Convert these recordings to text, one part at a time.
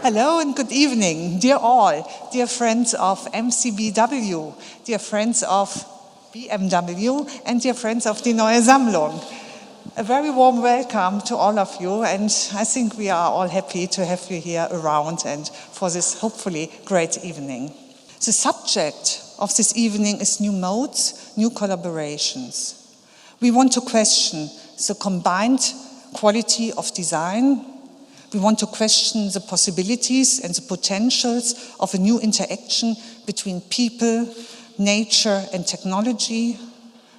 Hello and good evening, dear all, dear friends of MCBW, dear friends of BMW, and dear friends of Die Neue Sammlung. A very warm welcome to all of you, and I think we are all happy to have you here around and for this hopefully great evening. The subject of this evening is new modes, new collaborations. We want to question the combined quality of design. We want to question the possibilities and the potentials of a new interaction between people, nature, and technology.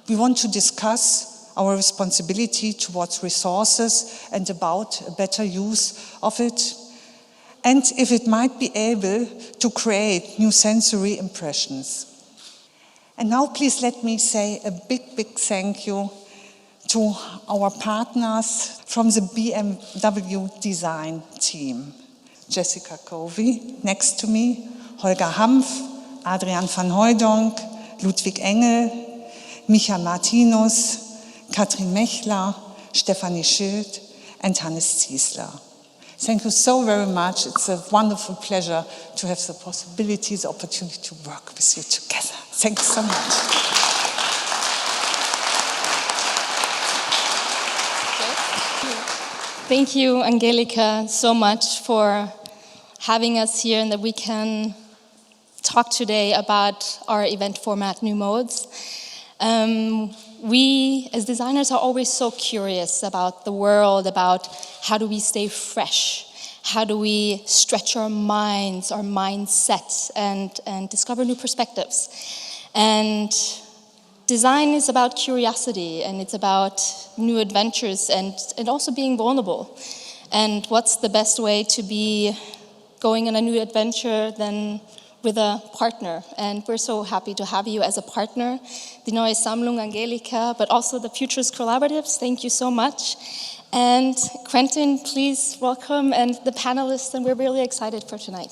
We want to discuss our responsibility towards resources and about a better use of it, and if it might be able to create new sensory impressions. And now please let me say a big, big thank you to our partners from the BMW Design team. Jessica Covey, next to me, Holger Hampf, Adrian van Hooijdonk, Ludwig Engel, Micha Martinus, Katrin Mechler, Stefanie Schild, and Hannes Ziesler. Thank you so very much. It's a wonderful pleasure to have the possibility, the opportunity to work with you together. Thank you so much. Thank you, Angelika, so much for having us here and that we can talk today about our event format, New Modes. We, as designers, are always so curious about the world, about how do we stay fresh, how do we stretch our minds, our mindset, and discover new perspectives. And design is about curiosity, and it's about new adventures and also being vulnerable. And what's the best way to be going on a new adventure than with a partner? And we're so happy to have you as a partner, Die Neue Sammlung, Angelika, but also the Futures Collaboratives. Thank you so much. And Quentin, please welcome, and the panelists, and we're really excited for tonight.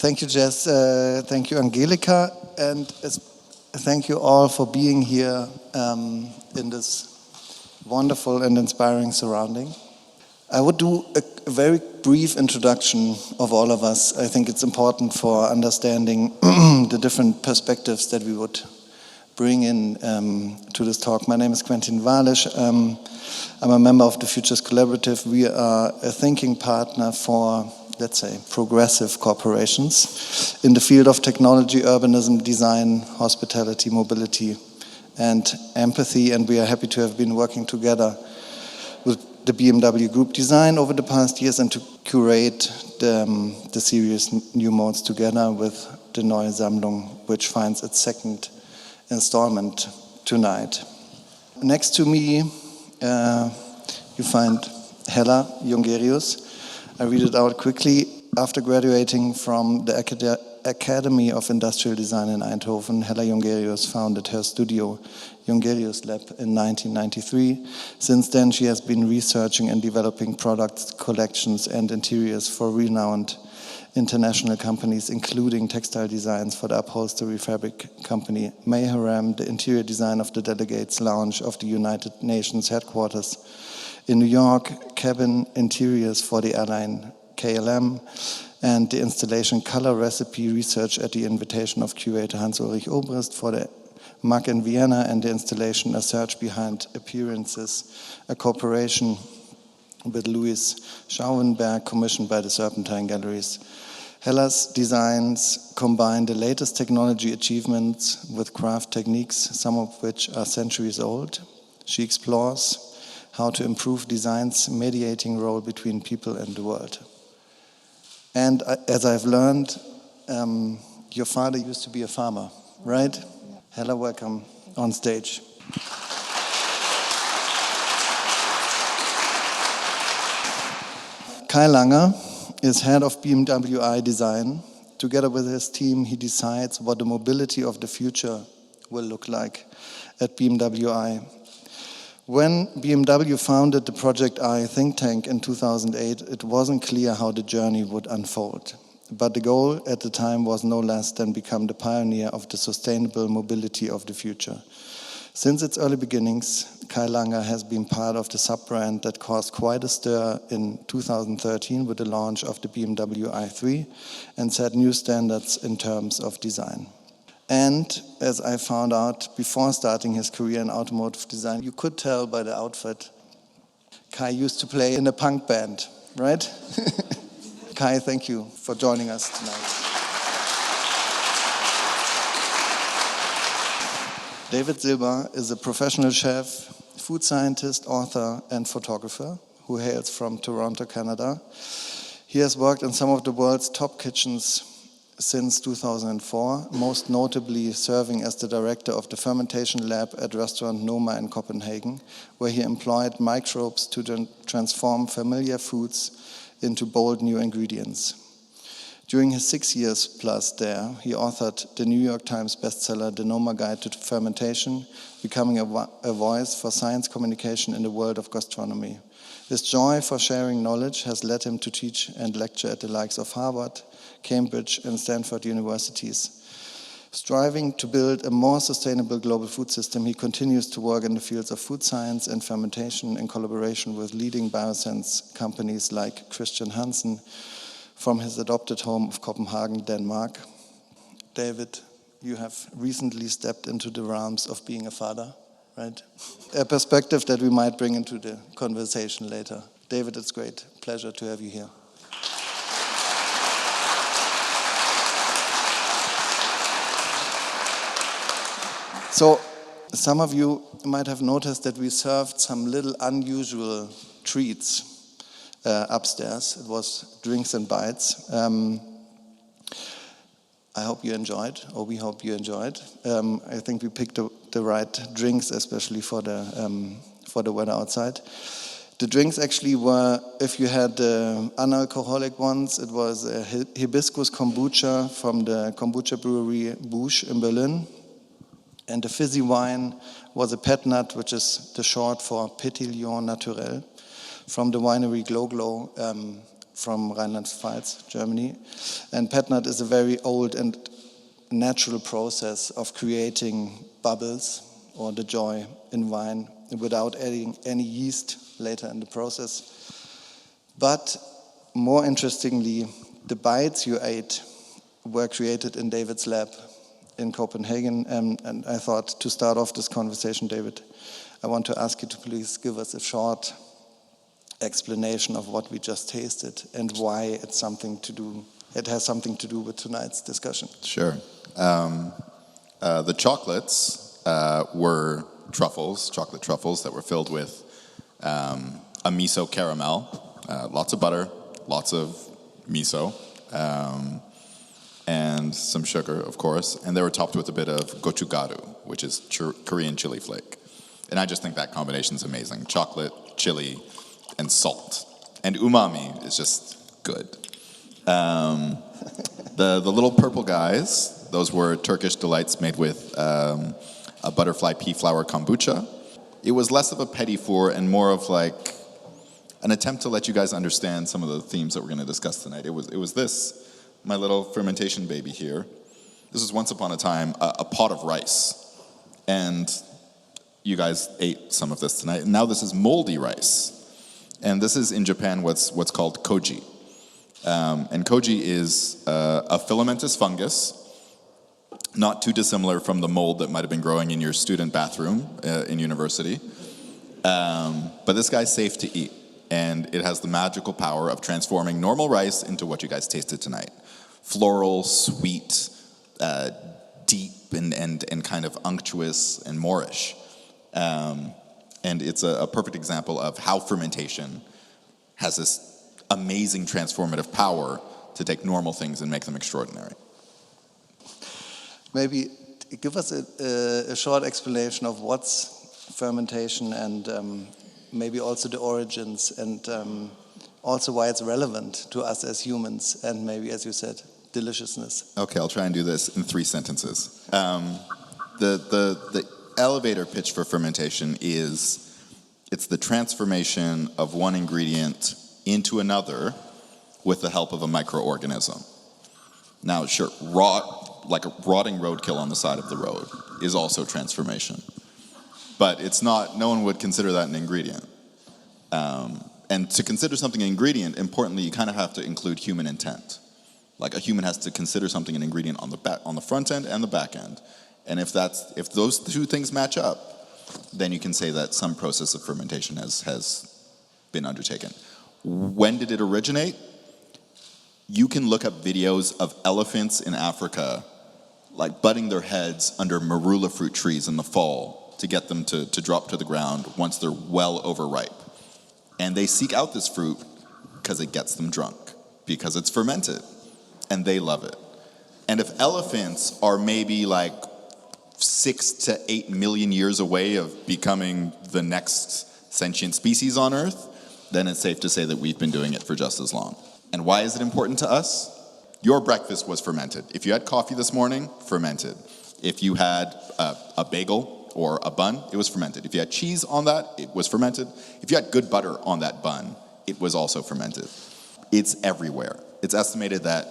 Thank you, Jess. Thank you, Angelika. And thank you all for being here in this wonderful and inspiring surrounding. I would do a very brief introduction of all of us. I think it's important for understanding the different perspectives that we would bring in to this talk. My name is Quentin Walisch. I'm a member of the Futures Collaborative. We are a thinking partner for, let's say, progressive corporations in the field of technology, urbanism, design, hospitality, mobility, and empathy. And we are happy to have been working together with the BMW Group Design over the past years and to curate the series New Modes together with the Neue Sammlung, which finds its second installment tonight. Next to me, you find Hella Jongerius. I read it out quickly. After graduating from the Academy of Industrial Design in Eindhoven, Hella Jongerius founded her studio, Jongerius Lab, in 1993. Since then, she has been researching and developing products, collections, and interiors for renowned international companies, including textile designs for the upholstery fabric company Mayharam, the interior design of the Delegates Lounge of the United Nations headquarters in New York, cabin interiors for the airline KLM, and the installation color recipe research at the invitation of curator Hans-Ulrich Obrist for the MAG in Vienna, and the installation A Search Behind Appearances, a cooperation with Louis Schauenberg, commissioned by the Serpentine Galleries. Hella's designs combine the latest technology achievements with craft techniques, some of which are centuries old. She explores how to improve design's mediating role between people and the world. And as I've learned, your father used to be a farmer, right? Yeah. Hella, welcome on stage. Kai Langer is head of BMW Design. Together with his team, he decides what the mobility of the future will look like at BMW. When BMW founded the Project I think tank in 2008, it wasn't clear how the journey would unfold. But the goal at the time was no less than become the pioneer of the sustainable mobility of the future. Since its early beginnings, Kai Langer has been part of the sub-brand that caused quite a stir in 2013 with the launch of the BMW i3 and set new standards in terms of design. And as I found out before starting his career in automotive design, you could tell by the outfit, Kai used to play in a punk band, right? Kai, thank you for joining us tonight. David Zilber is a professional chef, food scientist, author, and photographer who hails from Toronto, Canada. He has worked in some of the world's top kitchens since 2004, most notably serving as the director of the fermentation lab at restaurant Noma in Copenhagen, where he employed microbes to transform familiar foods into bold new ingredients. During his 6 years plus there, he authored the New York Times bestseller, The Noma Guide to Fermentation, becoming a voice for science communication in the world of gastronomy. His joy for sharing knowledge has led him to teach and lecture at the likes of Harvard, Cambridge, and Stanford universities. Striving to build a more sustainable global food system, he continues to work in the fields of food science and fermentation in collaboration with leading biosense companies like Christian Hansen, from his adopted home of Copenhagen, Denmark. David, you have recently stepped into the realms of being a father, right? A perspective that we might bring into the conversation later. David, it's great. Pleasure to have you here. So, some of you might have noticed that we served some little unusual treats upstairs. It was drinks and bites. I hope you enjoyed, or we hope you enjoyed. I think we picked the right drinks, especially for the weather outside. The drinks actually were, if you had unalcoholic ones, it was a hibiscus kombucha from the kombucha brewery Busch in Berlin. And the fizzy wine was a pet nut, which is the short for Pétillant Naturel, from the winery Glow from Rheinland-Pfalz, Germany. And pet nut is a very old and natural process of creating bubbles or the joy in wine without adding any yeast later in the process. But more interestingly, the bites you ate were created in David's lab in Copenhagen. And I thought, to start off this conversation, David, I want to ask you to please give us a short explanation of what we just tasted and why it has something to do with tonight's discussion. Sure. The chocolates were chocolate truffles that were filled with a miso caramel, lots of butter, lots of miso, and some sugar, of course, and they were topped with a bit of gochugaru, which is Korean chili flake. And I just think that combination is amazing. Chocolate, chili, and salt. And umami is just good. The little purple guys, those were Turkish delights made with a butterfly pea flower kombucha. It was less of a petit four and more of like an attempt to let you guys understand some of the themes that we're going to discuss tonight. It was this, my little fermentation baby here. This was once upon a time a pot of rice. And you guys ate some of this tonight. And now this is moldy rice. And this is in Japan what's called koji. And koji is a filamentous fungus, not too dissimilar from the mold that might have been growing in your student bathroom in university. But this guy's safe to eat. And it has the magical power of transforming normal rice into what you guys tasted tonight. Floral, sweet, deep, and kind of unctuous and Moorish. And it's a perfect example of how fermentation has this amazing transformative power to take normal things and make them extraordinary. Maybe give us a short explanation of what's fermentation and maybe also the origins and also why it's relevant to us as humans and maybe, as you said, deliciousness. Okay, I'll try and do this in 3 sentences. The elevator pitch for fermentation is it's the transformation of one ingredient into another with the help of a microorganism. Now, sure, like a rotting roadkill on the side of the road is also transformation. but it's not. No one would consider that an ingredient. And to consider something an ingredient, importantly, you kind of have to include human intent. Like a human has to consider something an ingredient on the front end and the back end. And if those two things match up, then you can say that some process of fermentation has been undertaken. When did it originate? You can look up videos of elephants in Africa like butting their heads under marula fruit trees in the fall to get them to drop to the ground once they're well overripe. And they seek out this fruit because it gets them drunk, because it's fermented, and they love it. And if elephants are maybe like 6 to 8 million years away of becoming the next sentient species on Earth, then it's safe to say that we've been doing it for just as long. And why is it important to us? Your breakfast was fermented. If you had coffee this morning, fermented. If you had a bagel or a bun, it was fermented. If you had cheese on that, it was fermented. If you had good butter on that bun, it was also fermented. It's everywhere. It's estimated that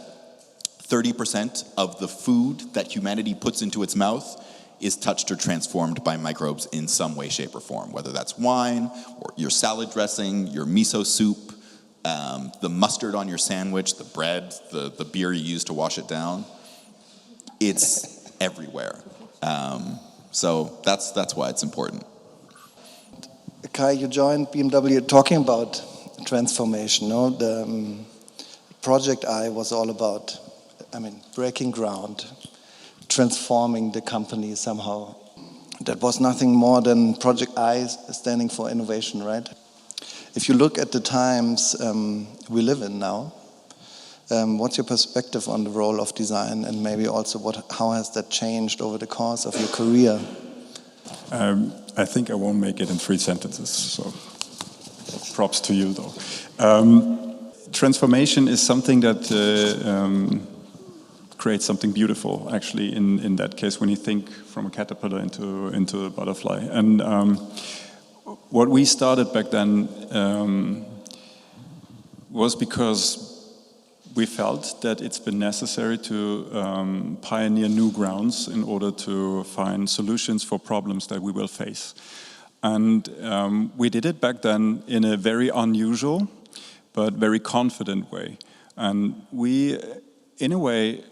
30% of the food that humanity puts into its mouth is touched or transformed by microbes in some way, shape, or form, whether that's wine, or your salad dressing, your miso soup, the mustard on your sandwich, the bread, the beer you use to wash it down. It's everywhere. So that's why it's important. Kai, you joined BMW talking about transformation, no? The Project I was all about, breaking ground, transforming the company somehow. That was nothing more than Project I standing for innovation, right? If you look at the times we live in now, what's your perspective on the role of design, and maybe also how has that changed over the course of your career? I think I won't make it in 3 sentences, so props to you though. Transformation is something that creates something beautiful, actually, in that case, when you think from a caterpillar into a butterfly. And what we started back then was because we felt that it's been necessary to pioneer new grounds in order to find solutions for problems that we will face. And we did it back then in a very unusual but very confident way. And we, in a way,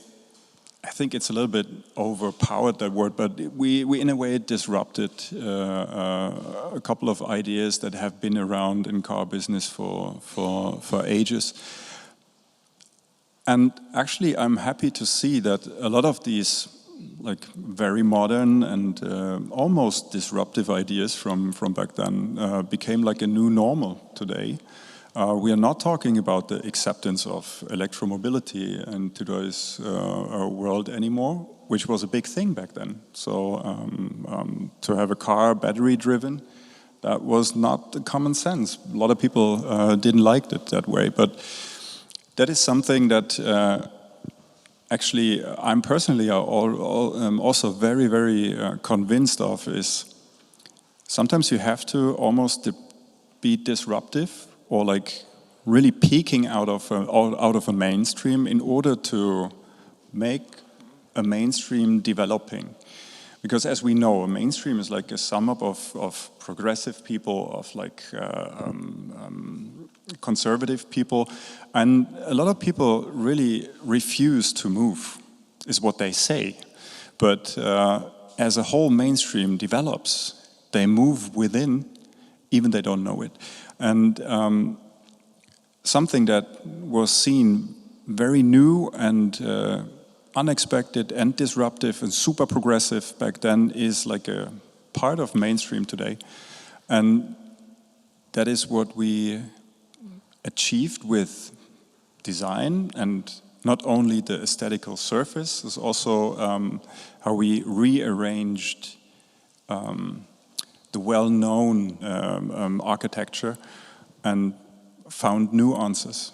I think it's a little bit overpowered, that word, but we in a way disrupted a couple of ideas that have been around in car business for ages. And actually, I'm happy to see that a lot of these like very modern and almost disruptive ideas from back then became like a new normal today. We are not talking about the acceptance of electromobility in today's world anymore, which was a big thing back then. So to have a car battery-driven, that was not the common sense. A lot of people didn't like it that way, but that is something that actually I'm personally also very, very convinced of, is sometimes you have to almost be disruptive or like really peeking out of a mainstream in order to make a mainstream developing. Because as we know, a mainstream is like a sum up of progressive people, of like conservative people, and a lot of people really refuse to move, is what they say. But as a whole mainstream develops, they move within, even they don't know it. And something that was seen very new and unexpected and disruptive and super progressive back then is like a part of mainstream today. And that is what we achieved with design, and not only the aesthetical surface, it's also how we rearranged the well-known architecture and found nuances.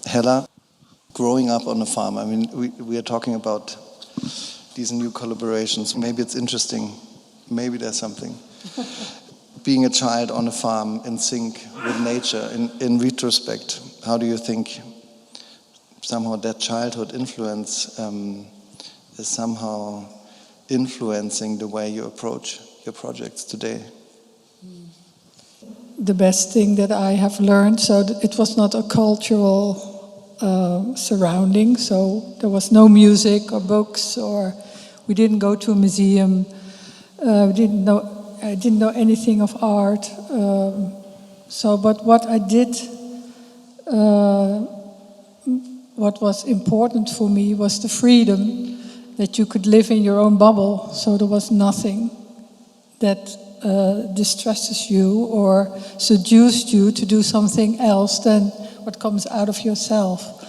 Hella, growing up on a farm, I mean, we are talking about these new collaborations. Maybe it's interesting, maybe there's something. Being a child on a farm in sync with nature, in retrospect, how do you think somehow that childhood influence is somehow influencing the way you approach your projects today? The best thing that I have learned, so it was not a cultural surrounding, so there was no music or books, or we didn't go to a museum. I didn't know anything of art. But what I did, what was important for me was the freedom that you could live in your own bubble. So there was nothing that distresses you or seduced you to do something else than what comes out of yourself.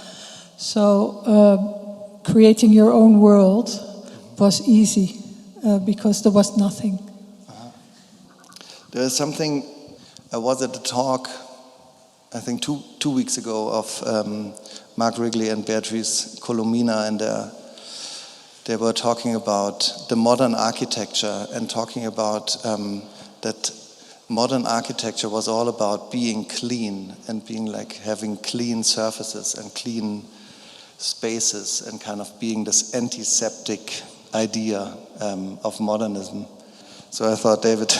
So creating your own world was easy because there was nothing. There's something, I was at a talk, I think two weeks ago, of Mark Wrigley and Beatrice Colomina, and they were talking about the modern architecture and talking about that modern architecture was all about being clean and being like having clean surfaces and clean spaces and kind of being this antiseptic idea of modernism. So I thought, David,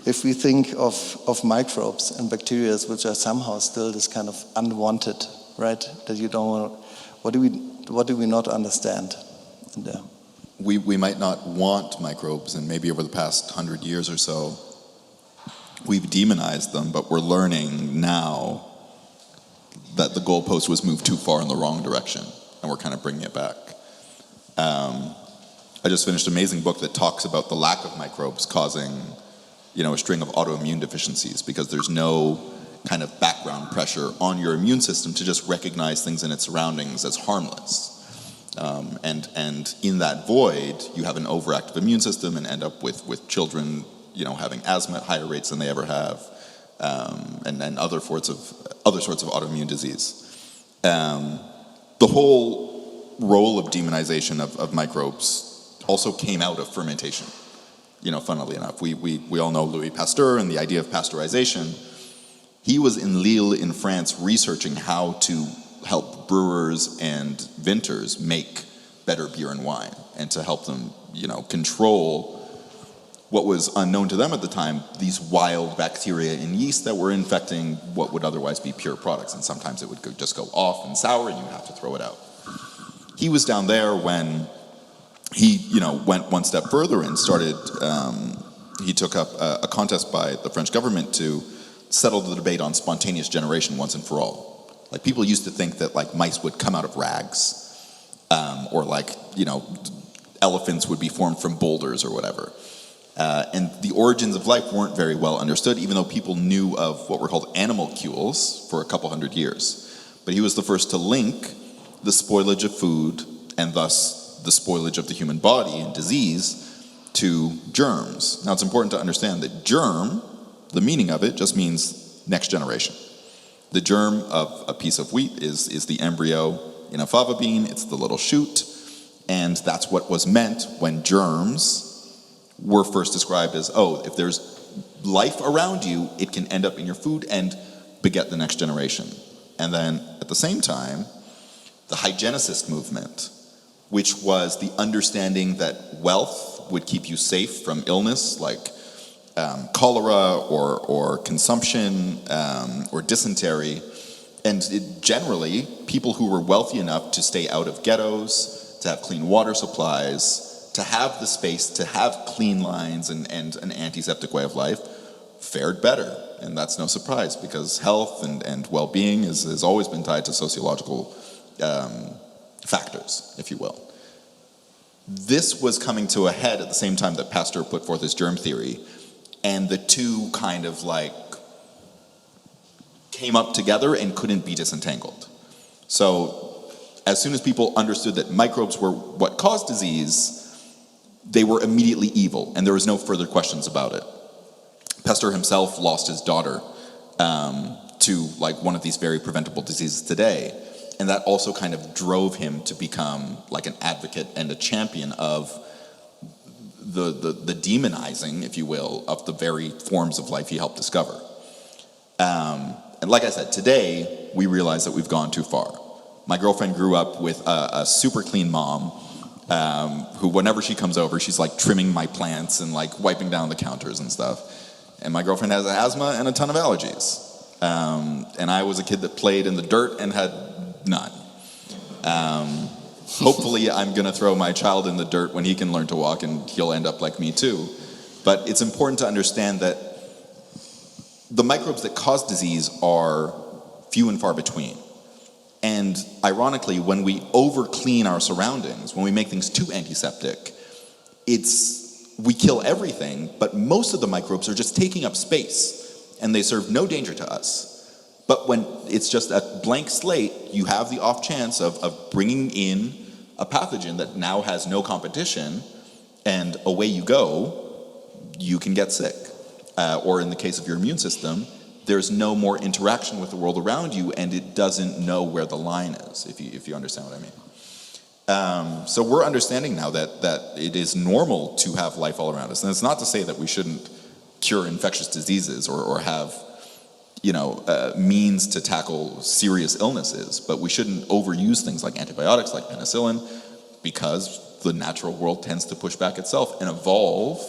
if we think of microbes and bacteria, which are somehow still this kind of unwanted, right? That you don't want. What do we not understand? We might not want microbes, and maybe over the past 100 years or so, we've demonized them. But we're learning now that the goalpost was moved too far in the wrong direction, and we're kind of bringing it back. I just finished an amazing book that talks about the lack of microbes causing, a string of autoimmune deficiencies, because there's no kind of background pressure on your immune system to just recognize things in its surroundings as harmless. And in that void, you have an overactive immune system and end up with children, having asthma at higher rates than they ever have, and other sorts of autoimmune disease. The whole role of demonization of microbes also came out of fermentation. Funnily enough, we all know Louis Pasteur and the idea of pasteurization. He was in Lille in France researching how to help brewers and vintners make better beer and wine, and to help them, control what was unknown to them at the time, these wild bacteria and yeast that were infecting what would otherwise be pure products. And sometimes it would just go off and sour and you would have to throw it out. He was down there when he, went one step further and started, he took up a contest by the French government to settle the debate on spontaneous generation once and for all. Like, people used to think that, like, mice would come out of rags, or, like, elephants would be formed from boulders or whatever. And the origins of life weren't very well understood, even though people knew of what were called animalcules for a couple hundred years. But he was the first to link the spoilage of food, and thus the spoilage of the human body and disease, to germs. Now, it's important to understand that germ, the meaning of it, just means next generation. The germ of a piece of wheat is the embryo in a fava bean. It's the little shoot. And that's what was meant when germs were first described as, if there's life around you, it can end up in your food and beget the next generation. And then at the same time, the hygienicist movement, which was the understanding that wealth would keep you safe from illness, like cholera or consumption or dysentery. And generally, people who were wealthy enough to stay out of ghettos, to have clean water supplies, to have the space to have clean lines and an antiseptic way of life, fared better. And that's no surprise, because health and well-being has always been tied to sociological factors, if you will. This was coming to a head at the same time that Pasteur put forth his germ theory, and the two kind of came up together and couldn't be disentangled. So as soon as people understood that microbes were what caused disease, they were immediately evil, and there was no further questions about it. Pasteur himself lost his daughter to one of these very preventable diseases today, and that also kind of drove him to become an advocate and a champion of the demonizing, if you will, of the very forms of life he helped discover. And like I said, today we realize that we've gone too far. My girlfriend grew up with a super clean mom, who whenever she comes over, she's like trimming my plants and like wiping down the counters and stuff. And my girlfriend has asthma and a ton of allergies. And I was a kid that played in the dirt and had none. Hopefully I'm gonna throw my child in the dirt when he can learn to walk, and he'll end up like me too. But it's important to understand that the microbes that cause disease are few and far between. And ironically, when we over-clean our surroundings, when we make things too antiseptic, we kill everything, but most of the microbes are just taking up space, and they serve no danger to us. But when it's just a blank slate, you have the off chance of bringing in a pathogen that now has no competition, and away you go, you can get sick. Or in the case of your immune system, there's no more interaction with the world around you, and it doesn't know where the line is, if you understand what I mean. So we're understanding now that it is normal to have life all around us. And it's not to say that we shouldn't cure infectious diseases or have means to tackle serious illnesses, but we shouldn't overuse things like antibiotics, like penicillin, because the natural world tends to push back itself and evolve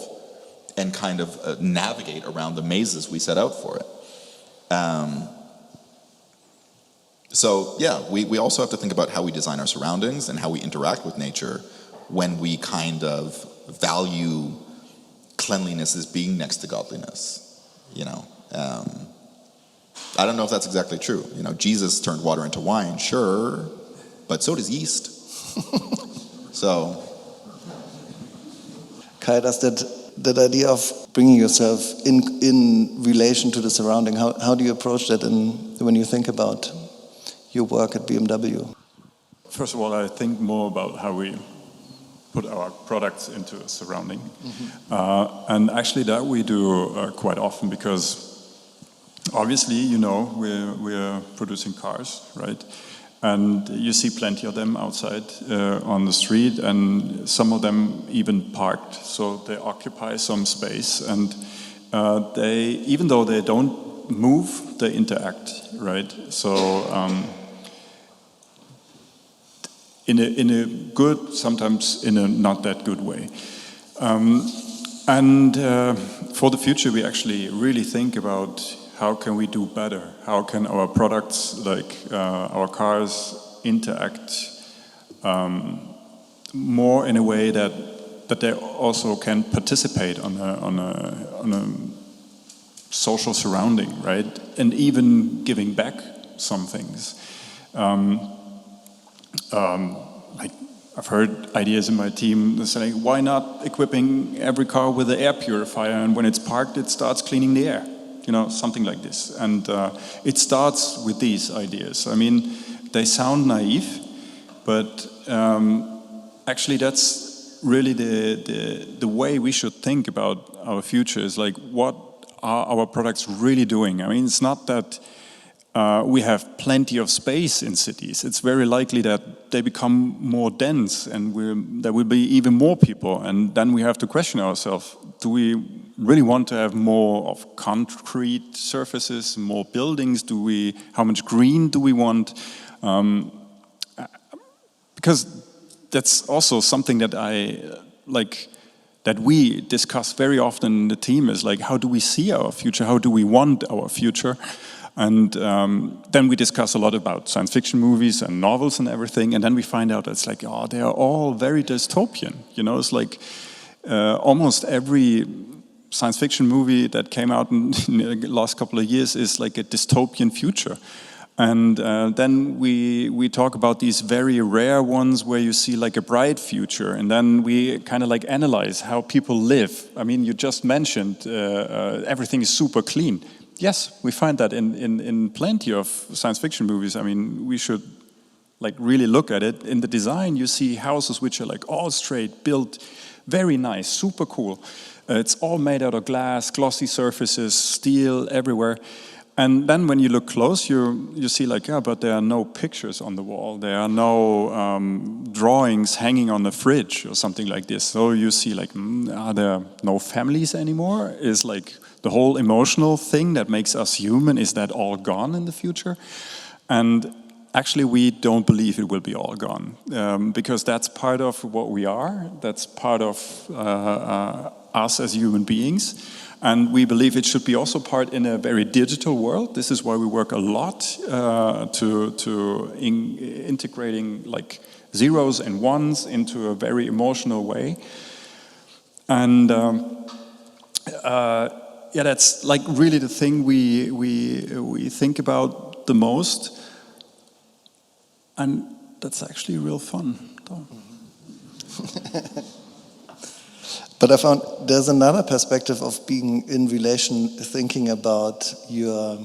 and kind of navigate around the mazes we set out for it. So yeah, we also have to think about how we design our surroundings and how we interact with nature when we kind of value cleanliness as being next to godliness. I don't know if that's exactly true. Jesus turned water into wine, sure, but so does yeast. So, Kai, does that idea of bringing yourself in relation to the surrounding, how do you approach that when you think about your work at BMW? First of all, I think more about how we put our products into a surrounding. And actually that we do quite often, because obviously, we're producing cars, right? And you see plenty of them outside on the street, and some of them even parked, so they occupy some space, and they, even though they don't move, they interact, right? So in a good, sometimes in a not that good way. And for the future, we actually really think about how can we do better? How can our products, like our cars, interact more in a way that they also can participate on a social surrounding, right? And even giving back some things. Like I've heard ideas in my team saying, why not equipping every car with an air purifier, and when it's parked, it starts cleaning the air? Something like this. And it starts with these ideas. I mean, they sound naive, but actually that's really the way we should think about our future, is like, what are our products really doing? I mean, it's not that we have plenty of space in cities. It's very likely that they become more dense, and there will be even more people. And then we have to question ourselves, do we really want to have more of concrete surfaces, more buildings? How much green do we want? Because that's also something that that we discuss very often in the team, is like, how do we see our future? How do we want our future? And then we discuss a lot about science fiction movies and novels and everything, and then we find out it's like, they are all very dystopian. It's like almost every science fiction movie that came out in the last couple of years is like a dystopian future. And then we talk about these very rare ones where you see like a bright future, and then we kind of like analyze how people live. I mean, you just mentioned everything is super clean. Yes, we find that in plenty of science fiction movies. I mean, we should like really look at it. In the design, you see houses which are like all straight, built, very nice, super cool. It's all made out of glass, glossy surfaces, steel everywhere. And then when you look close, you see like, but there are no pictures on the wall. There are no drawings hanging on the fridge or something like this. So you see like, are there no families anymore? Is like the whole emotional thing that makes us human, is that all gone in the future? And actually, we don't believe it will be all gone, because that's part of what we are. That's part of us as human beings. And we believe it should be also part in a very digital world. This is why we work a lot to integrating like zeros and ones into a very emotional way. And yeah, that's like really the thing we think about the most. And that's actually real fun. But I found there's another perspective of being in relation, thinking about your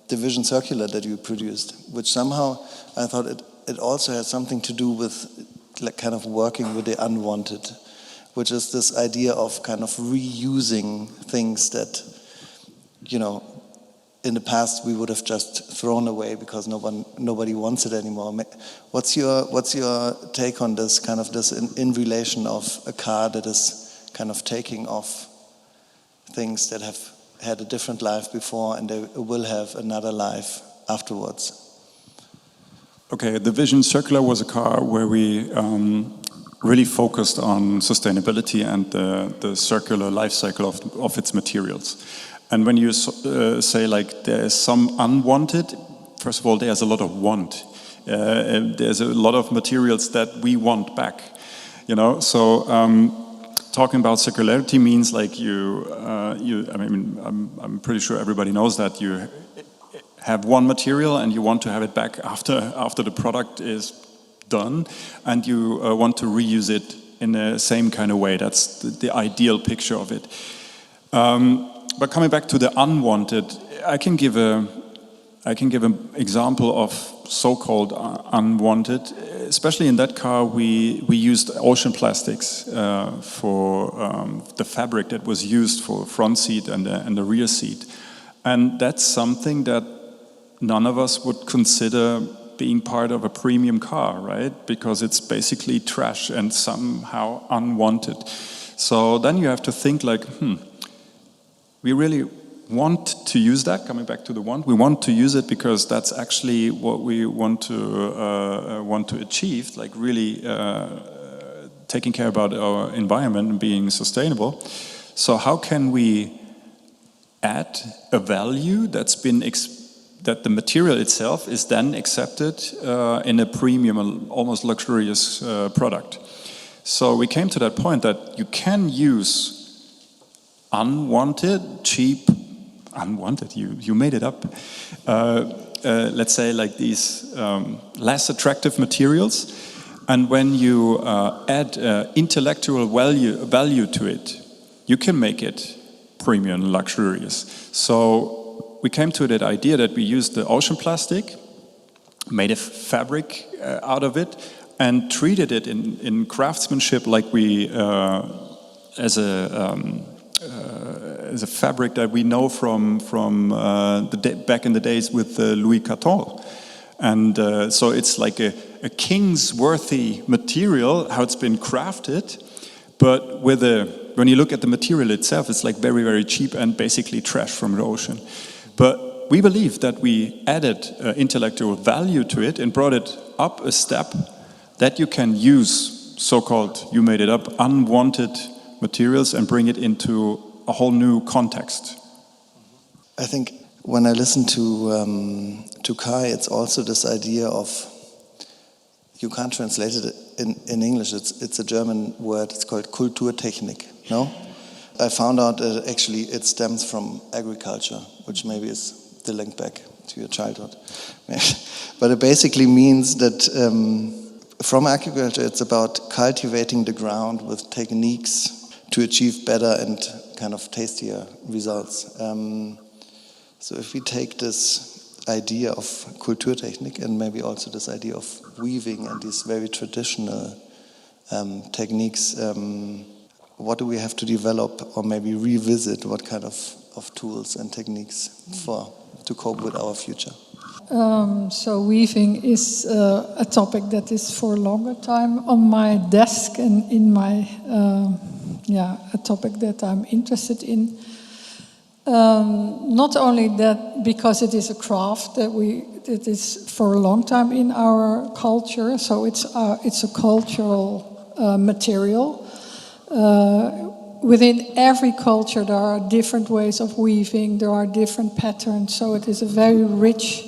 division circular that you produced, which somehow I thought it also has something to do with like kind of working with the unwanted, which is this idea of kind of reusing things that, you know, in the past we would have just thrown away because nobody wants it anymore. What's your take on this kind of this in relation of a car that is kind of taking off things that have had a different life before and they will have another life afterwards? Okay, the Vision Circular was a car where we really focused on sustainability and the circular life cycle of its materials. And when you say like there's some unwanted, first of all, there's a lot of want. There's a lot of materials that we want back, you know. So talking about circularity means like I mean, I'm pretty sure everybody knows that you have one material and you want to have it back after the product is done, and you want to reuse it in the same kind of way. That's the ideal picture of it. But coming back to the unwanted, I can give an example of so-called unwanted. Especially in that car, we used ocean plastics for the fabric that was used for front seat and the rear seat, and that's something that none of us would consider being part of a premium car, right? Because it's basically trash and somehow unwanted. So then you have to think like, we really want to use that, coming back to the want, we want to use it because that's actually what we want to achieve, like really taking care about our environment and being sustainable. So how can we add a value that's been that the material itself is then accepted in a premium, almost luxurious product? So we came to that point that you can use unwanted, cheap, unwanted, you made it up, let's say like these less attractive materials, and when you add intellectual value to it, you can make it premium, luxurious. So we came to that idea that we used the ocean plastic, made a fabric out of it, and treated it in craftsmanship like we as a fabric that we know from back in the days with Louis XIV. And so it's like a king's-worthy material, how it's been crafted, but when you look at the material itself, it's like very, very cheap and basically trash from the ocean. But we believe that we added intellectual value to it and brought it up a step that you can use so-called, you made it up, unwanted materials and bring it into a whole new context. I think when I listen to Kai, it's also this idea of, you can't translate it in English, it's a German word, it's called Kulturtechnik, no? I found out that actually it stems from agriculture, which maybe is the link back to your childhood. But it basically means that from agriculture it's about cultivating the ground with techniques to achieve better and kind of tastier results. So if we take this idea of Kulturtechnik and maybe also this idea of weaving and these very traditional techniques, what do we have to develop or maybe revisit? What kind of tools and techniques to cope with our future? So weaving is a topic that is for a longer time on my desk and in my a topic that I'm interested in. Not only that, because it is a craft that is for a long time in our culture, so it's a cultural material. Within every culture there are different ways of weaving, there are different patterns, so it is a very rich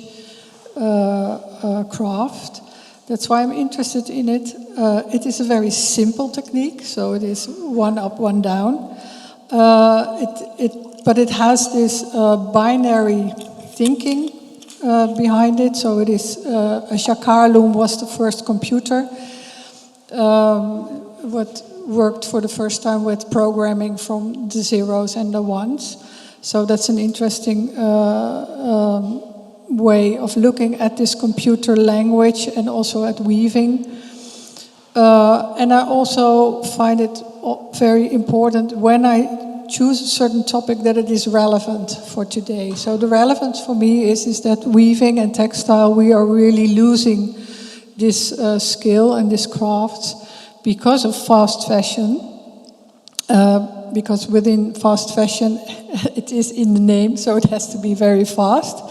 craft. That's why I'm interested in it. It is a very simple technique, so it is one up, one down. But it has this binary thinking behind it. So it is a Jacquard loom was the first computer. What worked for the first time with programming from the zeros and the ones. So that's an interesting way of looking at this computer language and also at weaving. And I also find it very important when I choose a certain topic that it is relevant for today. So the relevance for me is that weaving and textile, we are really losing this skill and this craft because of fast fashion. Because within fast fashion, it is in the name, so it has to be very fast.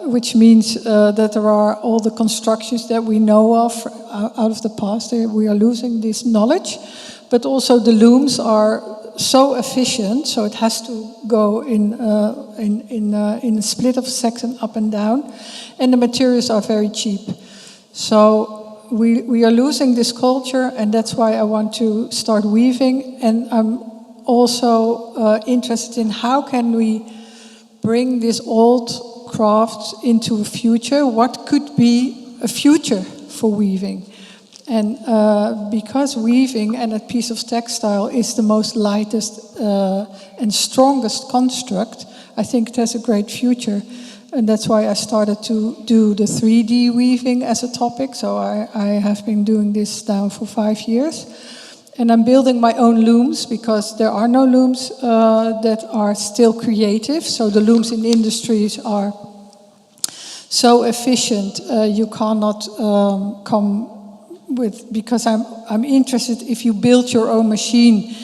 Which means that there are all the constructions that we know of out of the past. We are losing this knowledge, but also the looms are so efficient, so it has to go in a split of a second up and down, and the materials are very cheap. So we are losing this culture, and that's why I want to start weaving. And I'm also interested in how can we bring this old crafts into a future. What could be a future for weaving? And because weaving and a piece of textile is the most lightest and strongest construct, I think it has a great future. And that's why I started to do the 3D weaving as a topic. So I have been doing this now for 5 years. And I'm building my own looms because there are no looms that are still creative. So the looms in industries are so efficient. You cannot come with, because I'm interested. If you build your own machine,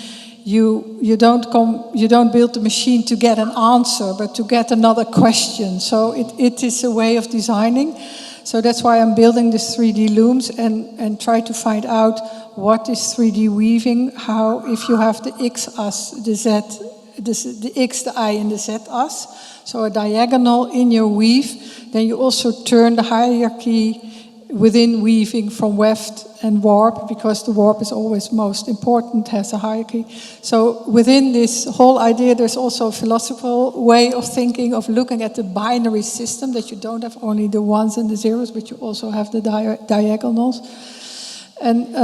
you don't build the machine to get an answer, but to get another question. So it is a way of designing. So that's why I'm building these 3D looms and try to find out what is 3D weaving, how, if you have the X as, the Z, the X, the I, and the Z as, so a diagonal in your weave, then you also turn the hierarchy within weaving from weft and warp, because the warp is always most important, has a hierarchy. So within this whole idea, there's also a philosophical way of thinking, of looking at the binary system, that you don't have only the ones and the zeros, but you also have the diagonals. And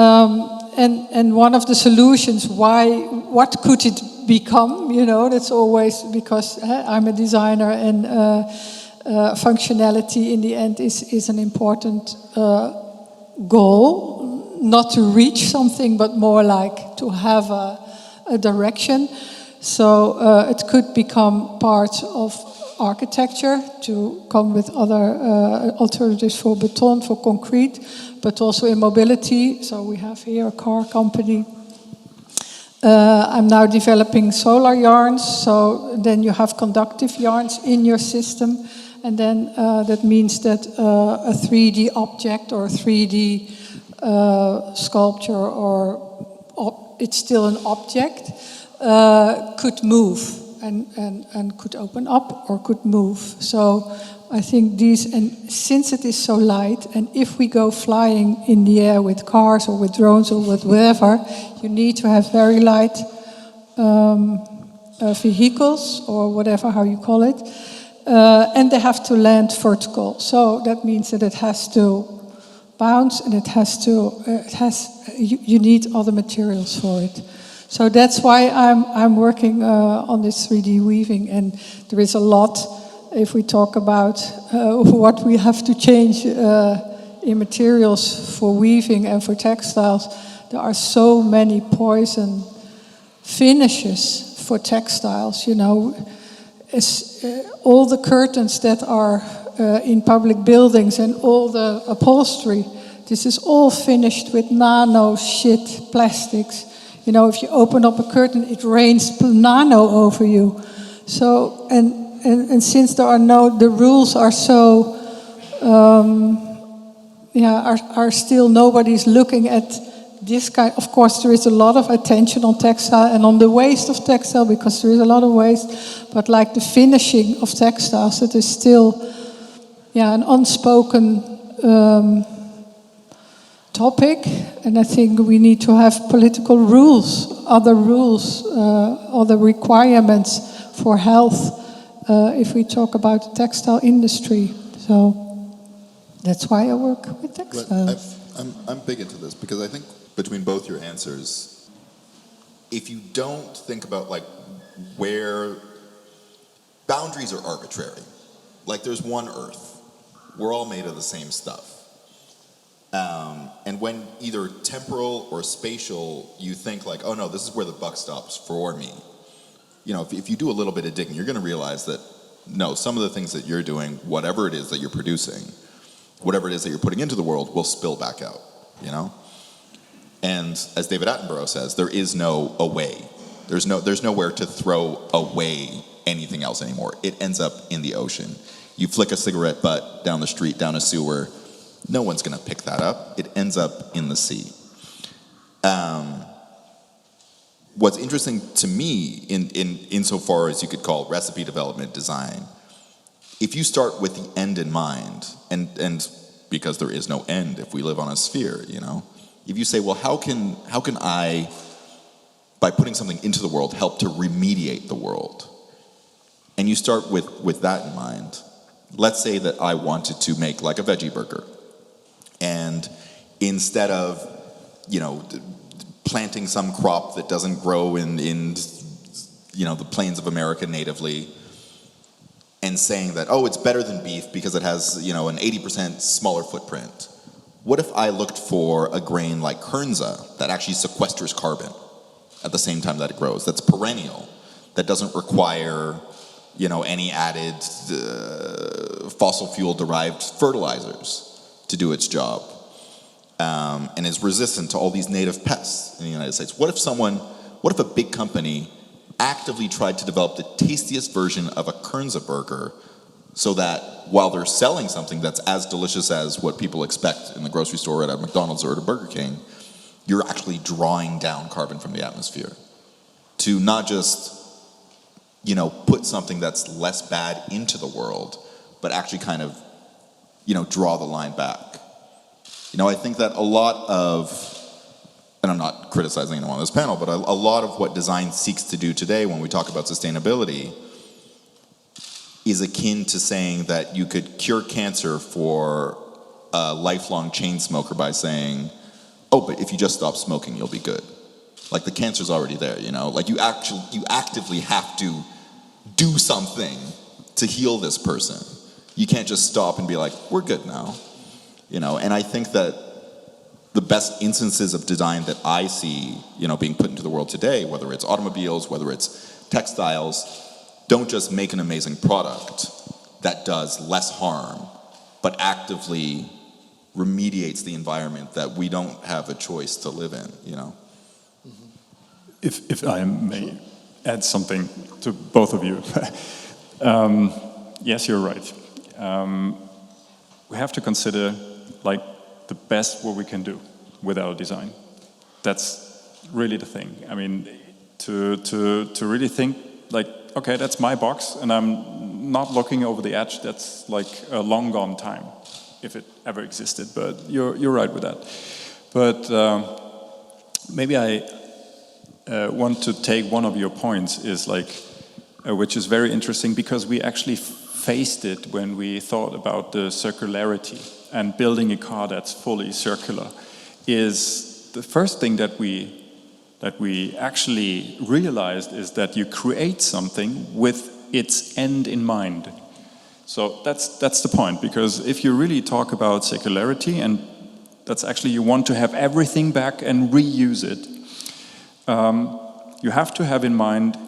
one of the solutions, what could it become? You know, that's always, because I'm a designer, and functionality in the end is an important goal. Not to reach something, but more like to have a direction. So it could become part of architecture, to come with other alternatives for beton, for concrete, but also in mobility. So we have here a car company. I'm now developing solar yarns, so then you have conductive yarns in your system, and then that means that a 3D object or a 3D sculpture, or it's still an object, could move and could open up or could move. So I think these, and since it is so light, and if we go flying in the air with cars or with drones or with whatever, you need to have very light vehicles, or whatever, how you call it, and they have to land vertical. So that means that it has to bounce, and you need other materials for it. So that's why I'm working on this 3D weaving, and there is a lot. If we talk about what we have to change in materials for weaving and for textiles, there are so many poison finishes for textiles. You know, all the curtains that are in public buildings and all the upholstery, this is all finished with nano shit plastics. You know, if you open up a curtain, it rains nano over you. So, and since there are the rules are so, are still, nobody's looking at this kind. Of course, there is a lot of attention on textile and on the waste of textile, because there is a lot of waste, but like the finishing of textiles, it is still, an unspoken topic, and I think we need to have political rules, other requirements for health if we talk about the textile industry. So that's why I work with textiles. I'm big into this because I think between both your answers, if you don't think about like where boundaries are arbitrary, like there's one Earth, we're all made of the same stuff. And when either temporal or spatial, you think like, oh no, this is where the buck stops for me. You know, if you do a little bit of digging, you're going to realize that no, some of the things that you're doing, whatever it is that you're producing, whatever it is that you're putting into the world, will spill back out, you know? And as David Attenborough says, there is no away. There's nowhere to throw away anything else anymore. It ends up in the ocean. You flick a cigarette butt down the street, down a sewer, no one's going to pick that up. It ends up in the sea. What's interesting to me, insofar as you could call recipe development design, if you start with the end in mind, and because there is no end if we live on a sphere, you know, if you say, well, how can I, by putting something into the world, help to remediate the world? And you start with that in mind. Let's say that I wanted to make like a veggie burger. And instead of, you know, planting some crop that doesn't grow in you know, the plains of America natively, and saying that, oh, it's better than beef because it has, you know, an 80% smaller footprint. What if I looked for a grain like kernza that actually sequesters carbon at the same time that it grows, that's perennial, that doesn't require, you know, any added fossil fuel derived fertilizers to do its job, and is resistant to all these native pests in the United States? What if a big company actively tried to develop the tastiest version of a kernza burger so that while they're selling something that's as delicious as what people expect in the grocery store at a McDonald's or at a Burger King, you're actually drawing down carbon from the atmosphere to not just, you know, put something that's less bad into the world, but actually kind of, you know, draw the line back. You know, I think that a lot of, and I'm not criticizing anyone on this panel, but a lot of what design seeks to do today when we talk about sustainability is akin to saying that you could cure cancer for a lifelong chain smoker by saying, oh, but if you just stop smoking, you'll be good. Like the cancer's already there, you know? Like you actively have to do something to heal this person. You can't just stop and be like, we're good now. You know, and I think that the best instances of design that I see, you know, being put into the world today, whether it's automobiles, whether it's textiles, don't just make an amazing product that does less harm, but actively remediates the environment that we don't have a choice to live in, you know? If I may add something to both of you. Yes, you're right. We have to consider like the best what we can do with our design. That's really the thing. I mean, to really think like, okay, that's my box, and I'm not looking over the edge. That's like a long gone time, if it ever existed. But you're right with that. But maybe I want to take one of your points is like, which is very interesting because we actually faced it when we thought about the circularity and building a car that's fully circular. Is the first thing that we actually realized is that you create something with its end in mind. So that's the point, because if you really talk about circularity, and that's actually you want to have everything back and reuse it, you have to have in mind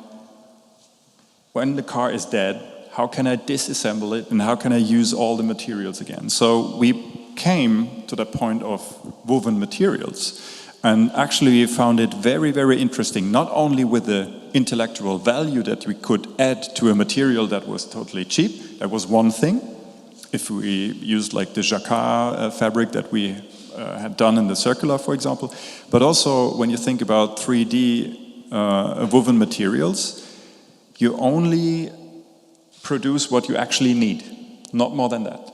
when the car is dead, how can I disassemble it and how can I use all the materials again? So we came to the point of woven materials. And actually we found it very, very interesting, not only with the intellectual value that we could add to a material that was totally cheap, that was one thing. If we used like the jacquard fabric that we had done in the circular, for example, but also when you think about 3D woven materials, you only produce what you actually need, not more than that.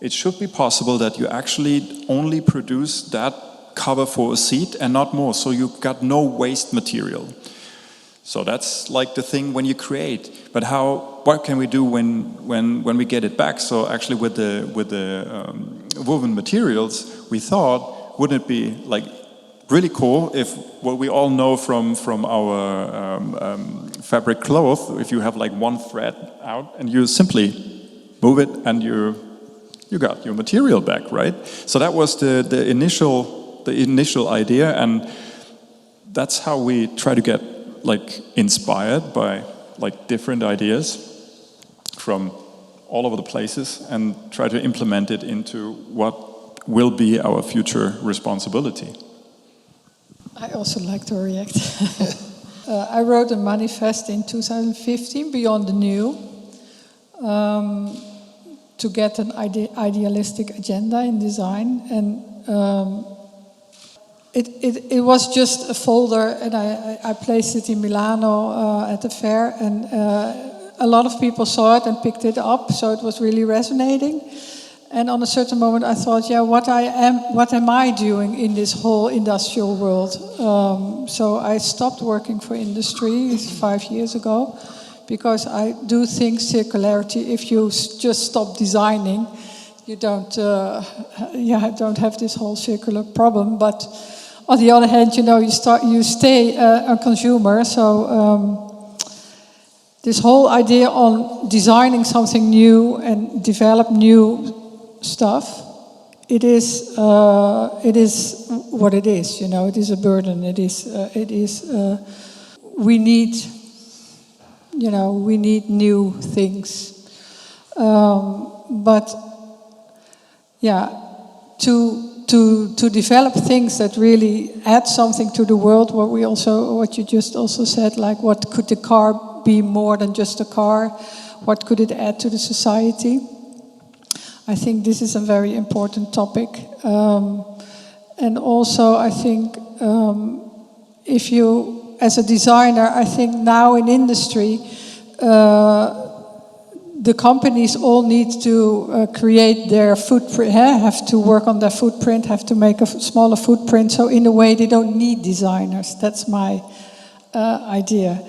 It should be possible that you actually only produce that cover for a seat and not more, so you've got no waste material. So that's like the thing when you create. But what can we do when we get it back? So actually with the woven materials, we thought, wouldn't it be like really cool if what we all know from our fabric cloth, if you have like one thread out and you simply move it and you got your material back, right? So that was the initial idea, and that's how we try to get like inspired by like different ideas from all over the places and try to implement it into what will be our future responsibility. I also like to react. I wrote a manifest in 2015, Beyond the New, to get an idealistic agenda in design, and it was just a folder, and I placed it in Milano at the fair, and a lot of people saw it and picked it up, so it was really resonating. And on a certain moment I thought, yeah, what am I doing in this whole industrial world? So I stopped working for industry 5 years ago, because I do think circularity, if you just stop designing, you don't have this whole circular problem. But on the other hand, you stay a consumer. So this whole idea on designing something new and develop new stuff, it is what it is. It is a burden. We need new things. But yeah, to develop things that really add something to the world, what you just also said, like what could the car be more than just a car? What could it add to the society? I think this is a very important topic. And also I think if you, as a designer, I think now in industry, the companies all need to create their footprint, have to work on their footprint, have to make a smaller footprint. So in a way, they don't need designers. That's my idea.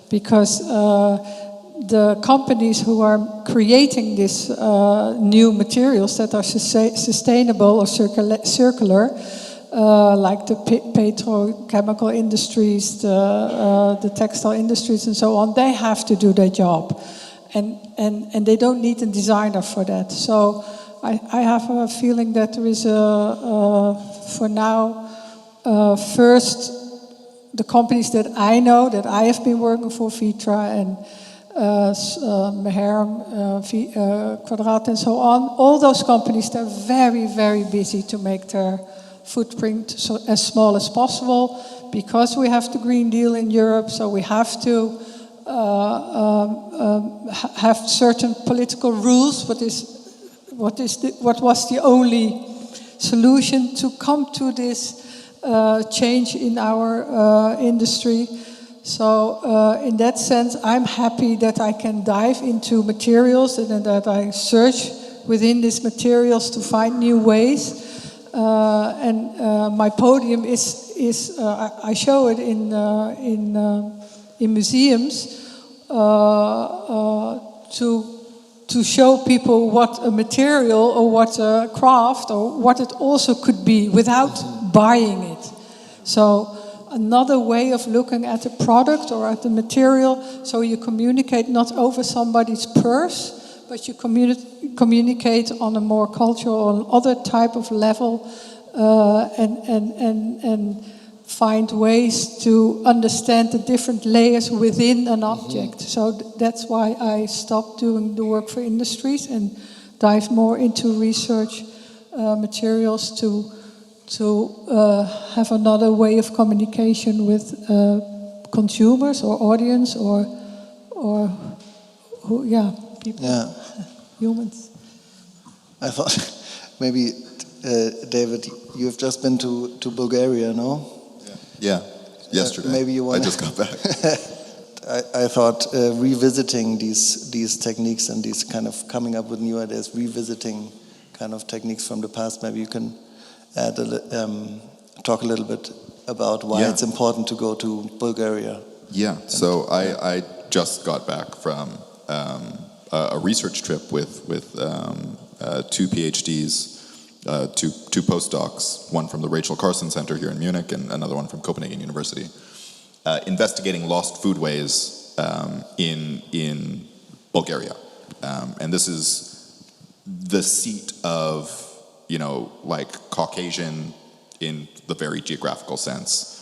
Because the companies who are creating these new materials that are sustainable or circular, like the petrochemical industries, the textile industries and so on, they have to do their job. And they don't need a designer for that. So I have a feeling that there is for now, first, the companies that I know, that I have been working for, Vitra and Meherm, Quadrat and so on, all those companies, they're very, very busy to make their footprint as small as possible, because we have the Green Deal in Europe, so we have to have certain political rules. What was the only solution to come to this change in our industry? So in that sense, I'm happy that I can dive into materials and that I search within these materials to find new ways. And my podium is I show it in museums to show people what a material or what a craft or what it also could be without buying it. So another way of looking at a product or at the material, so you communicate not over somebody's purse, but you communicate on a more cultural or other type of level, and find ways to understand the different layers within an object. So that's why I stopped doing the work for industries and dive more into research materials to have another way of communication with consumers or audience or people, humans. I thought maybe, David, you've just been to Bulgaria, no? Yeah, yesterday. Maybe you want. I just got back. I thought revisiting these techniques and these kind of coming up with new ideas, revisiting kind of techniques from the past. Maybe you can add talk a little bit about why it's important to go to Bulgaria. Yeah, so I just got back from a research trip with two PhDs, two postdocs, one from the Rachel Carson Center here in Munich and another one from Copenhagen University, investigating lost foodways in Bulgaria. And this is the seat of, like Caucasian in the very geographical sense,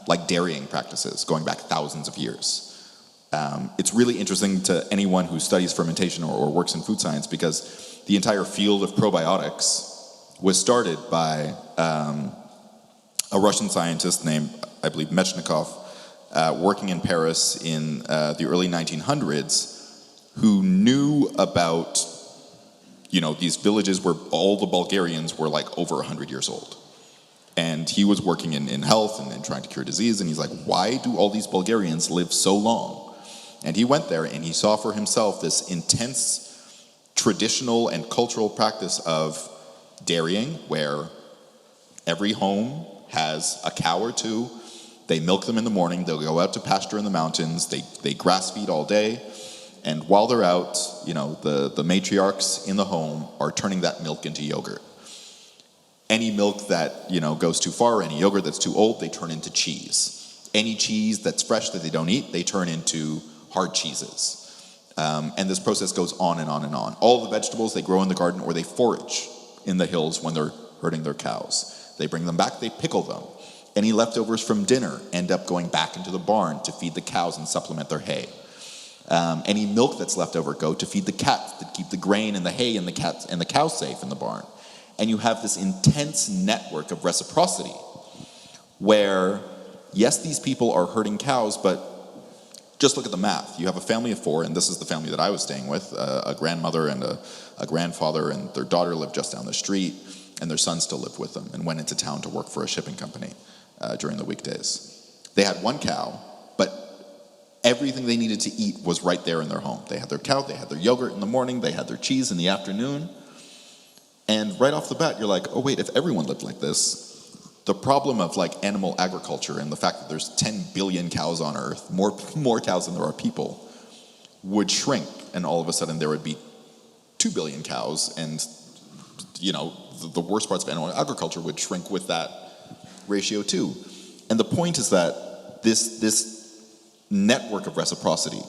like dairying practices going back thousands of years. It's really interesting to anyone who studies fermentation or works in food science because the entire field of probiotics was started by a Russian scientist named, I believe, Mechnikov, working in Paris in the early 1900s, who knew about these villages where all the Bulgarians were like over 100 years old. And he was working in health and trying to cure disease, and he's like, why do all these Bulgarians live so long? And he went there and he saw for himself this intense traditional and cultural practice of dairying, where every home has a cow or two. They milk them in the morning, they'll go out to pasture in the mountains, they grass feed all day, and while they're out, the matriarchs in the home are turning that milk into yogurt. Any milk that, goes too far, any yogurt that's too old, they turn into cheese. Any cheese that's fresh that they don't eat, they turn into hard cheeses. And this process goes on and on and on. All the vegetables they grow in the garden or they forage in the hills when they're herding their cows. They bring them back, they pickle them. Any leftovers from dinner end up going back into the barn to feed the cows and supplement their hay. Any milk that's left over go to feed the cats that keep the grain and the hay and the cows safe in the barn. And you have this intense network of reciprocity where, yes, these people are herding cows, but just look at the math. You have a family of four, and this is the family that I was staying with, a grandmother and a grandfather, and their daughter lived just down the street, and their son still lived with them and went into town to work for a shipping company during the weekdays. They had one cow, but everything they needed to eat was right there in their home. They had their cow, they had their yogurt in the morning, they had their cheese in the afternoon. And right off the bat, you're like, oh wait, if everyone lived like this, the problem of like animal agriculture and the fact that there's 10 billion cows on Earth, more cows than there are people, would shrink, and all of a sudden there would be 2 billion cows, and the worst parts of animal agriculture would shrink with that ratio too. And the point is that this network of reciprocity,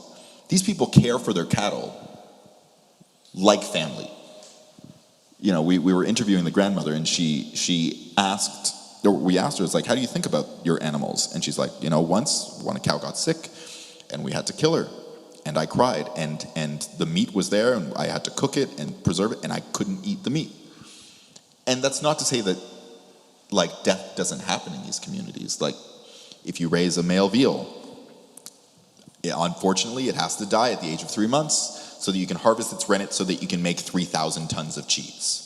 these people care for their cattle like family. We were interviewing the grandmother, and we asked her, it's like, how do you think about your animals? And she's like, once when a cow got sick and we had to kill her, and I cried, and the meat was there, and I had to cook it and preserve it, and I couldn't eat the meat. And that's not to say that like death doesn't happen in these communities. Like if you raise a male veal, unfortunately it has to die at the age of 3 months so that you can harvest its rennet so that you can make 3,000 tons of cheese.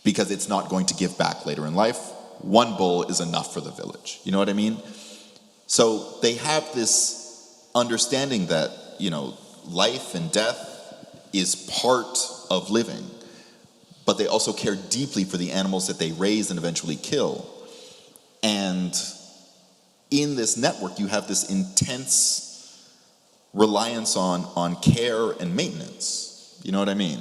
Because it's not going to give back later in life. One bull is enough for the village. You know what I mean? So they have this understanding that, life and death is part of living. But they also care deeply for the animals that they raise and eventually kill. And in this network, you have this intense reliance on care and maintenance. You know what I mean?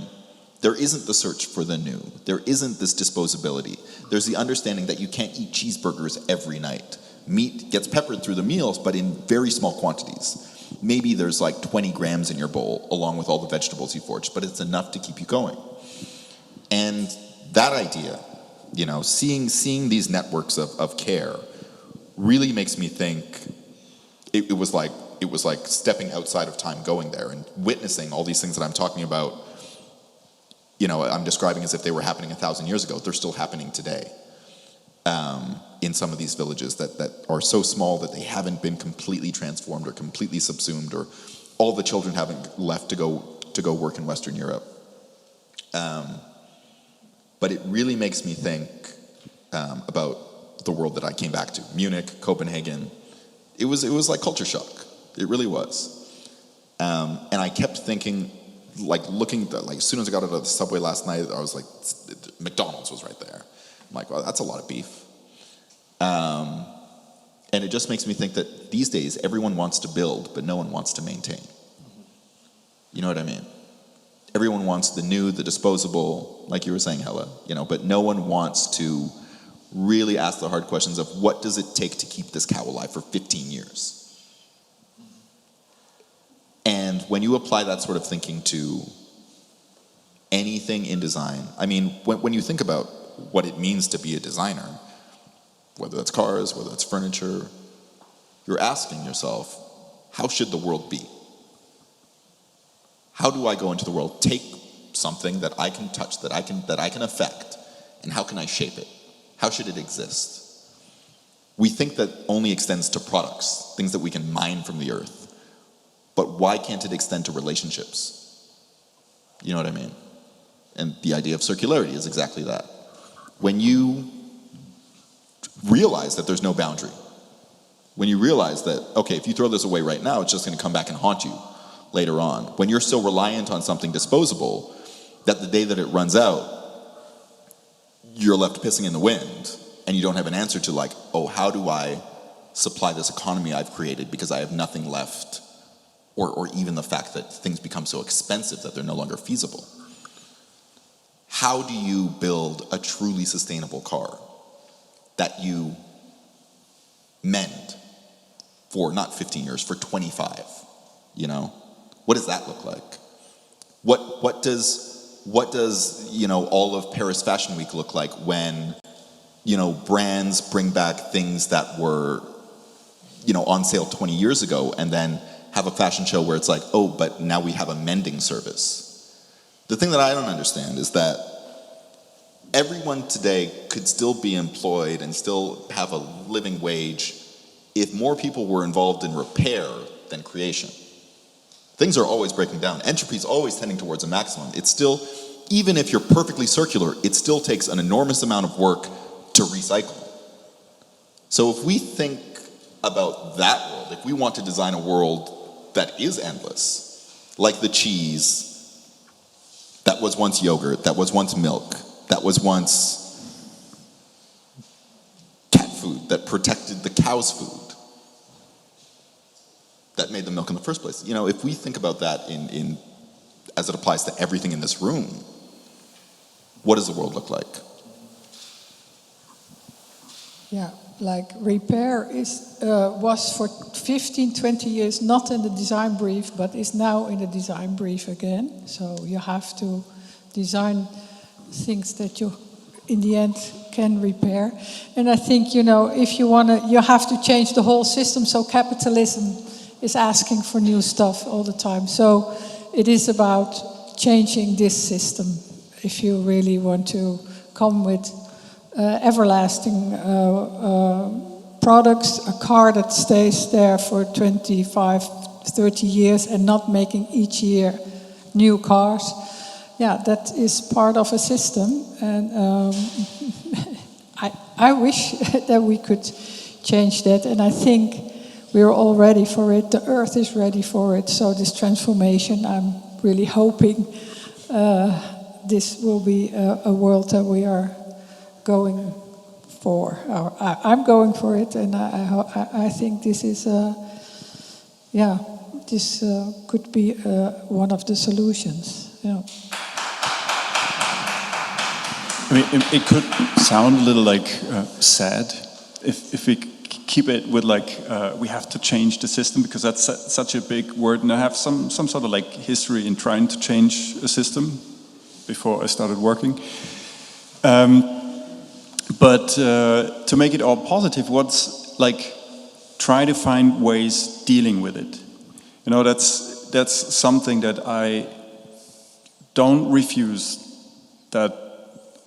There isn't the search for the new. There isn't this disposability. There's the understanding that you can't eat cheeseburgers every night. Meat gets peppered through the meals, but in very small quantities. Maybe there's like 20 grams in your bowl, along with all the vegetables you foraged, but it's enough to keep you going. And that idea, seeing these networks of care really makes me think it was like stepping outside of time going there and witnessing all these things that I'm talking about, I'm describing as if they were happening 1,000 years ago. They're still happening today in some of these villages that are so small that they haven't been completely transformed or completely subsumed, or all the children haven't left to go work in Western Europe. But it really makes me think about the world that I came back to. Munich, Copenhagen. It was like culture shock. It really was. And I kept thinking, as soon as I got out of the subway last night, I was like, McDonald's was right there. I'm like, well, that's a lot of beef. And it just makes me think that these days everyone wants to build, but no one wants to maintain. You know what I mean? Everyone wants the new, the disposable, like you were saying, Hella, but no one wants to really ask the hard questions of what does it take to keep this cow alive for 15 years? And when you apply that sort of thinking to anything in design, I mean, when you think about what it means to be a designer, whether that's cars, whether that's furniture, you're asking yourself, how should the world be? How do I go into the world, take something that I can touch, that I can affect, and how can I shape it? How should it exist? We think that only extends to products, things that we can mine from the earth. But why can't it extend to relationships? You know what I mean? And the idea of circularity is exactly that. When you realize that there's no boundary, when you realize that, okay, if you throw this away right now, it's just going to come back and haunt you later on. When you're so reliant on something disposable that the day that it runs out, you're left pissing in the wind and you don't have an answer to how do I supply this economy I've created because I have nothing left, or even the fact that things become so expensive that they're no longer feasible. How do you build a truly sustainable car that you mend for not 15 years, for 25, What does that look like? What does all of Paris Fashion Week look like when, brands bring back things that were, on sale 20 years ago and then have a fashion show where it's like, oh, but now we have a mending service. The thing that I don't understand is that everyone today could still be employed and still have a living wage if more people were involved in repair than creation. Things are always breaking down. Entropy is always tending towards a maximum. It's still, even if you're perfectly circular, it still takes an enormous amount of work to recycle. So if we think about that world, if we want to design a world that is endless, like the cheese that was once yogurt, that was once milk, that was once cat food, that protected the cow's food, that made the milk in the first place. If we think about that in as it applies to everything in this room, what does the world look like? Yeah, repair was for 15, 20 years not in the design brief, but is now in the design brief again. So you have to design things that you, in the end, can repair. And I think, if you you have to change the whole system. So capitalism is asking for new stuff all the time. So it is about changing this system if you really want to come with everlasting products, a car that stays there for 25, 30 years and not making each year new cars. Yeah, that is part of a system. And I wish that we could change that. And I think we're all ready for it. The earth is ready for it. So this transformation, I'm really hoping this will be a world that we are going for. I'm going for it, and I think this is, this could be one of the solutions. Yeah. I mean, it could sound a little sad if we keep it with we have to change the system, because that's such a big word, and I have some sort of history in trying to change a system before I started working. But to make it all positive, what's try to find ways dealing with it. That's something that I don't refuse that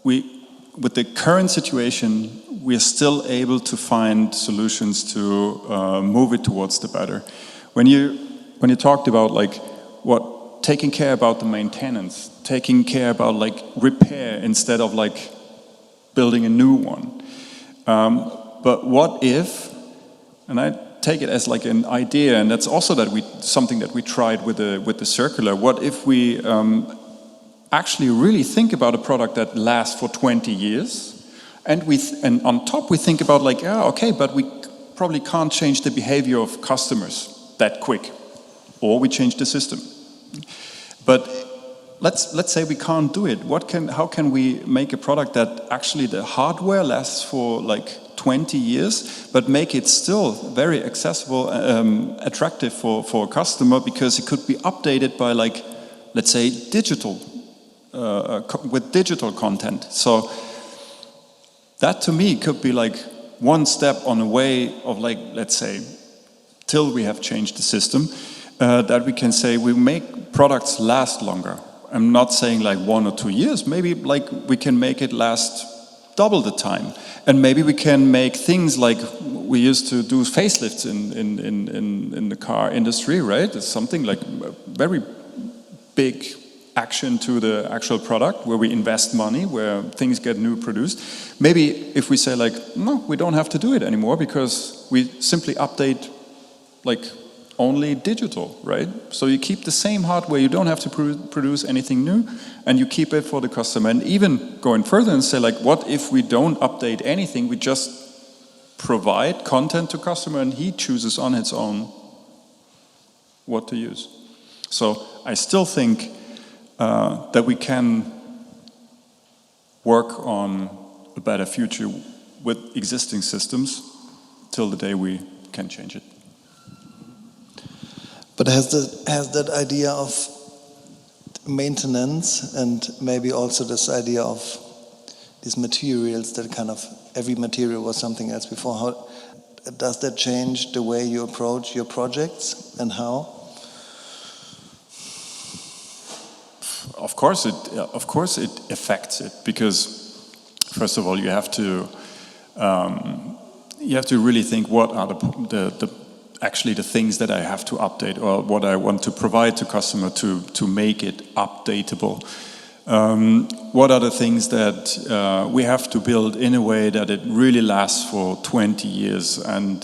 with the current situation, we are still able to find solutions to move it towards the better. When you talked about like taking care about the maintenance, taking care about like repair instead of like building a new one. But what if, and I take it as like an idea, and that's also something that we tried with the circular. What if we actually really think about a product that lasts for 20 years, and on top we think about like, okay, but we probably can't change the behavior of customers that quick, or we change the system. But let's say we can't do it. How can we make a product that actually the hardware lasts for like 20 years, but make it still very accessible, attractive for a customer, because it could be updated by like, let's say, digital, with digital content. So that to me could be like one step on the way of like, let's say, till we have changed the system, that we can say we make products last longer. I'm not saying like 1 or 2 years, maybe like we can make it last double the time. And maybe we can make things like we used to do facelifts in the car industry, right? It's something like a very big action to the actual product where we invest money, where things get new produced. Maybe if we say like, no, we don't have to do it anymore because we simply update like only digital, right? So you keep the same hardware, you don't have to produce anything new, and you keep it for the customer. And even going further and say like, what if we don't update anything, we just provide content to customer and he chooses on its own what to use. So I still think that we can work on a better future with existing systems till the day we can change it. But has that idea of maintenance and maybe also this idea of these materials that kind of every material was something else before, how does that change the way you approach your projects and how? Of course it affects it, because first of all you have to really think what are the things that I have to update, or what I want to provide to customer to make it updatable. What are the things that we have to build in a way that it really lasts for 20 years? And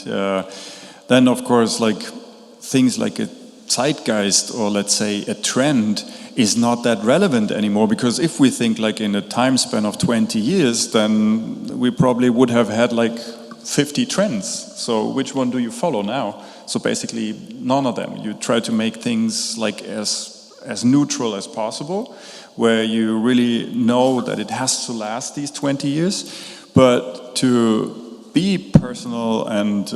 then of course like things like a zeitgeist, or let's say a trend, is not that relevant anymore, because if we think like in a time span of 20 years, then we probably would have had like 50 trends. So which one do you follow now? So basically none of them. You try to make things like as neutral as possible, where you really know that it has to last these 20 years, but to be personal and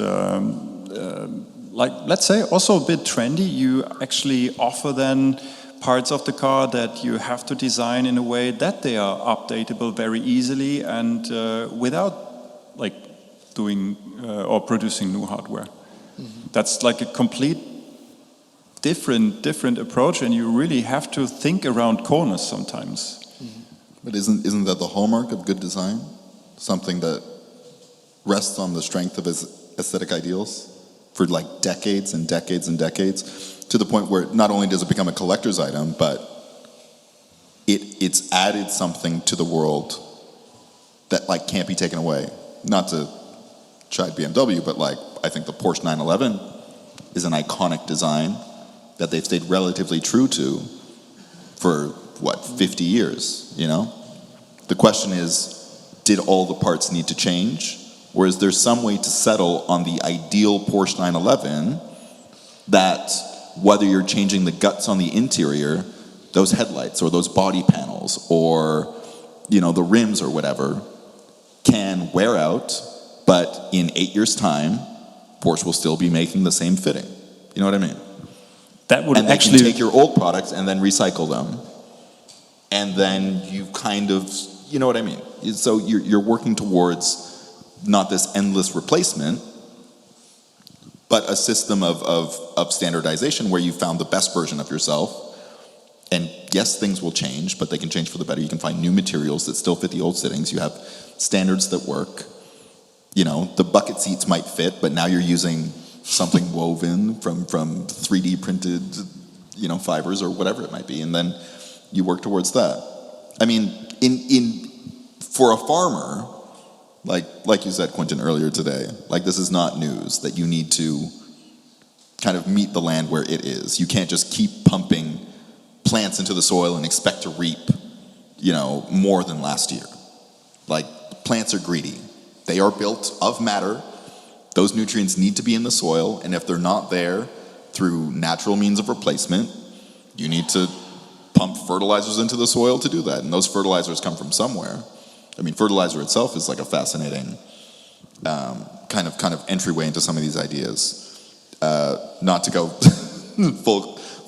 like, let's say also a bit trendy, you actually offer then parts of the car that you have to design in a way that they are updatable very easily and without like doing or producing new hardware. Mm-hmm. That's like a complete different approach, and you really have to think around corners sometimes. Mm-hmm. But isn't that the hallmark of good design? Something that rests on the strength of aesthetic ideals for like decades and decades and decades, to the point where not only does it become a collector's item, but it's added something to the world that like can't be taken away. Not to chide BMW, but like I think the Porsche 911 is an iconic design that they've stayed relatively true to for 50 years, you know? The question is, did all the parts need to change? Or is there some way to settle on the ideal Porsche 911 that whether you're changing the guts on the interior, those headlights or those body panels or, you know, the rims or whatever can wear out, but in 8 years' time, Porsche will still be making the same fitting. You know what I mean? That would and actually they can take your old products and then recycle them, and then you kind of, you know what I mean? So you're working towards not this endless replacement, but a system of standardization where you found the best version of yourself, And yes, things will change, but they can change for the better. You can find new materials that still fit the old sittings. You have standards that work. You know, the bucket seats might fit, but now you're using something woven from 3D printed, you know, fibers or whatever it might be, and then you work towards that. I mean, for a farmer, like you said, Quentin, earlier today, like this is not news that you need to kind of meet the land where it is. You can't just keep pumping plants into the soil and expect to reap, you know, more than last year. Like, plants are greedy. They are built of matter. Those nutrients need to be in the soil, and if they're not there through natural means of replacement, you need to pump fertilizers into the soil to do that, and those fertilizers come from somewhere. I mean, fertilizer itself is like a fascinating kind of entryway into some of these ideas. Not to go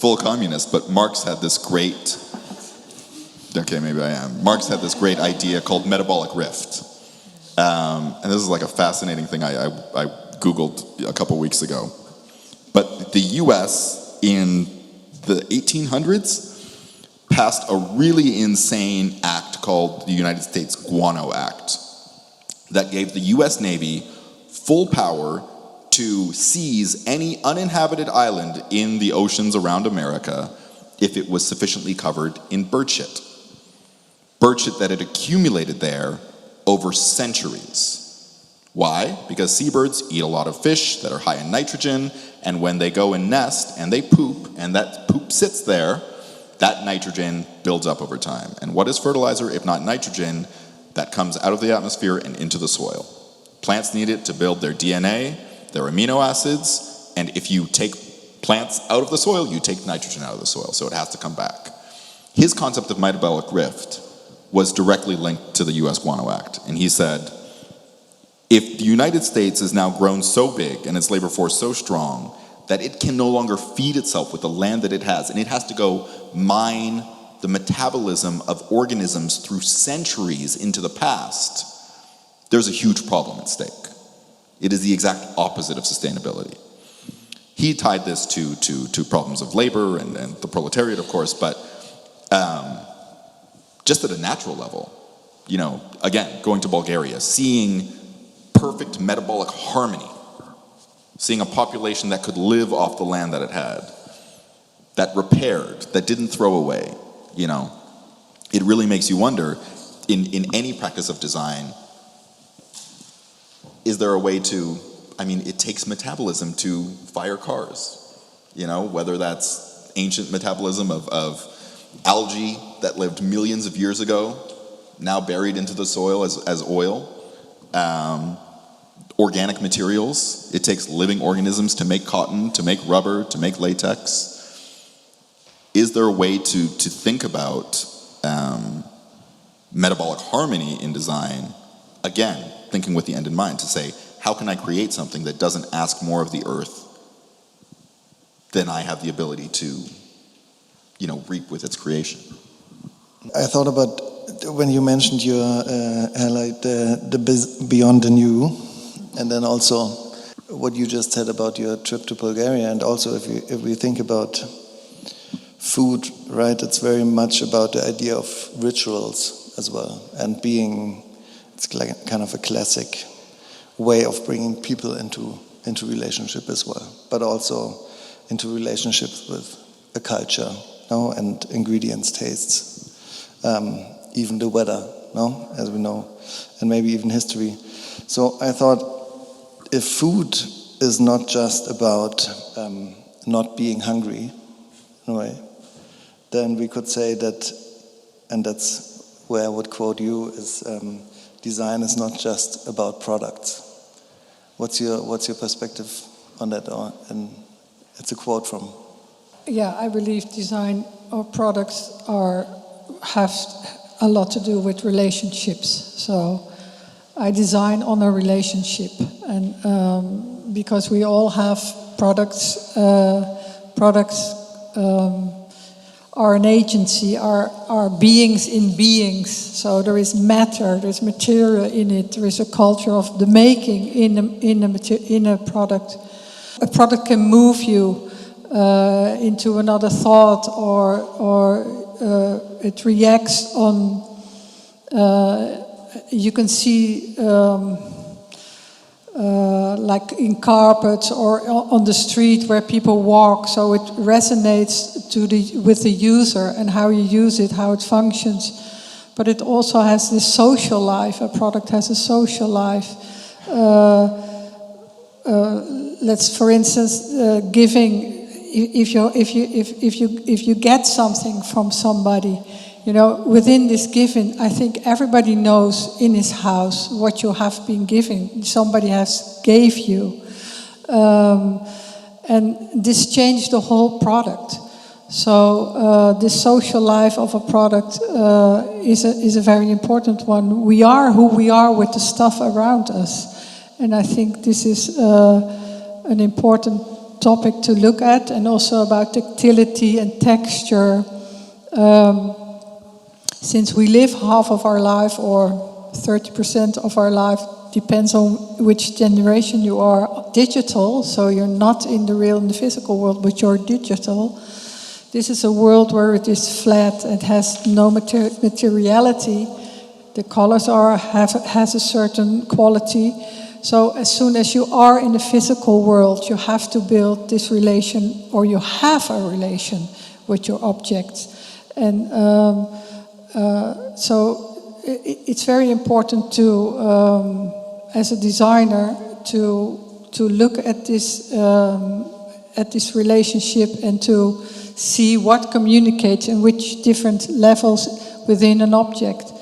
full communist, but Marx had this great, okay, maybe I am. Marx had this great idea called metabolic rift. And this is like a fascinating thing I Googled a couple weeks ago. But the US in the 1800s passed a really insane act called the United States Guano Act that gave the US Navy full power to seize any uninhabited island in the oceans around America if it was sufficiently covered in bird shit. Bird shit that had accumulated there over centuries. Why? Because seabirds eat a lot of fish that are high in nitrogen, and when they go and nest and they poop, and that poop sits there, that nitrogen builds up over time. And what is fertilizer if not nitrogen that comes out of the atmosphere and into the soil? Plants need it to build their DNA, their amino acids, and if you take plants out of the soil, you take nitrogen out of the soil, so it has to come back. His concept of metabolic rift was directly linked to the US Guano Act, and he said, if the United States is now grown so big and its labor force so strong that it can no longer feed itself with the land that it has, and it has to go mine the metabolism of organisms through centuries into the past, there's a huge problem at stake. It is the exact opposite of sustainability. He tied this to problems of labor and the proletariat, of course, but just at a natural level, you know, again, going to Bulgaria, seeing perfect metabolic harmony, seeing a population that could live off the land that it had, that repaired, that didn't throw away, you know, it really makes you wonder, in any practice of design, is there a way to, I mean, it takes metabolism to fire cars, you know, whether that's ancient metabolism of algae that lived millions of years ago, now buried into the soil as oil, organic materials. It takes living organisms to make cotton, to make rubber, to make latex. Is there a way to think about metabolic harmony in design, again, thinking with the end in mind, to say, how can I create something that doesn't ask more of the earth than I have the ability to, you know, reap with its creation? I thought about, when you mentioned your highlight, the beyond the new, and then also what you just said about your trip to Bulgaria, and also if we think about food, right, it's very much about the idea of rituals as well, and being, it's like kind of a classic way of bringing people into relationship as well, but also into relationships with a culture, no, and ingredients, tastes, even the weather, no, as we know, and maybe even history. So I thought, if food is not just about not being hungry, in a way, then we could say that, and that's where I would quote you, is design is not just about products. What's your perspective on that? And it's a quote from. Yeah, I believe design or products have a lot to do with relationships. So I design on a relationship, and because we all have products. Products are an agency, are beings in beings. So there is matter, there's material in it. There is a culture of the making in a product. A product can move you into another thought, or it reacts on. You can see. Like in carpets or on the street where people walk, so it resonates with the user and how you use it, how it functions. But it also has this social life. A product has a social life. Let's, for instance, giving. If you get something from somebody, you know, within this giving, I think everybody knows in his house what you have been giving. Somebody has gave you. And this changed the whole product. So the social life of a product is a very important one. We are who we are with the stuff around us. And I think this is an important topic to look at, and also about tactility and texture. Since we live half of our life, or 30% of our life, depends on which generation you are, digital, so you're not in the real and the physical world, but you're digital. This is a world where it is flat, it has no materiality. The colors has a certain quality. So as soon as you are in the physical world, you have to build this relation, or you have a relation with your objects. And so it's very important to, as a designer, to look at this relationship and to see what communicates in which different levels within an object.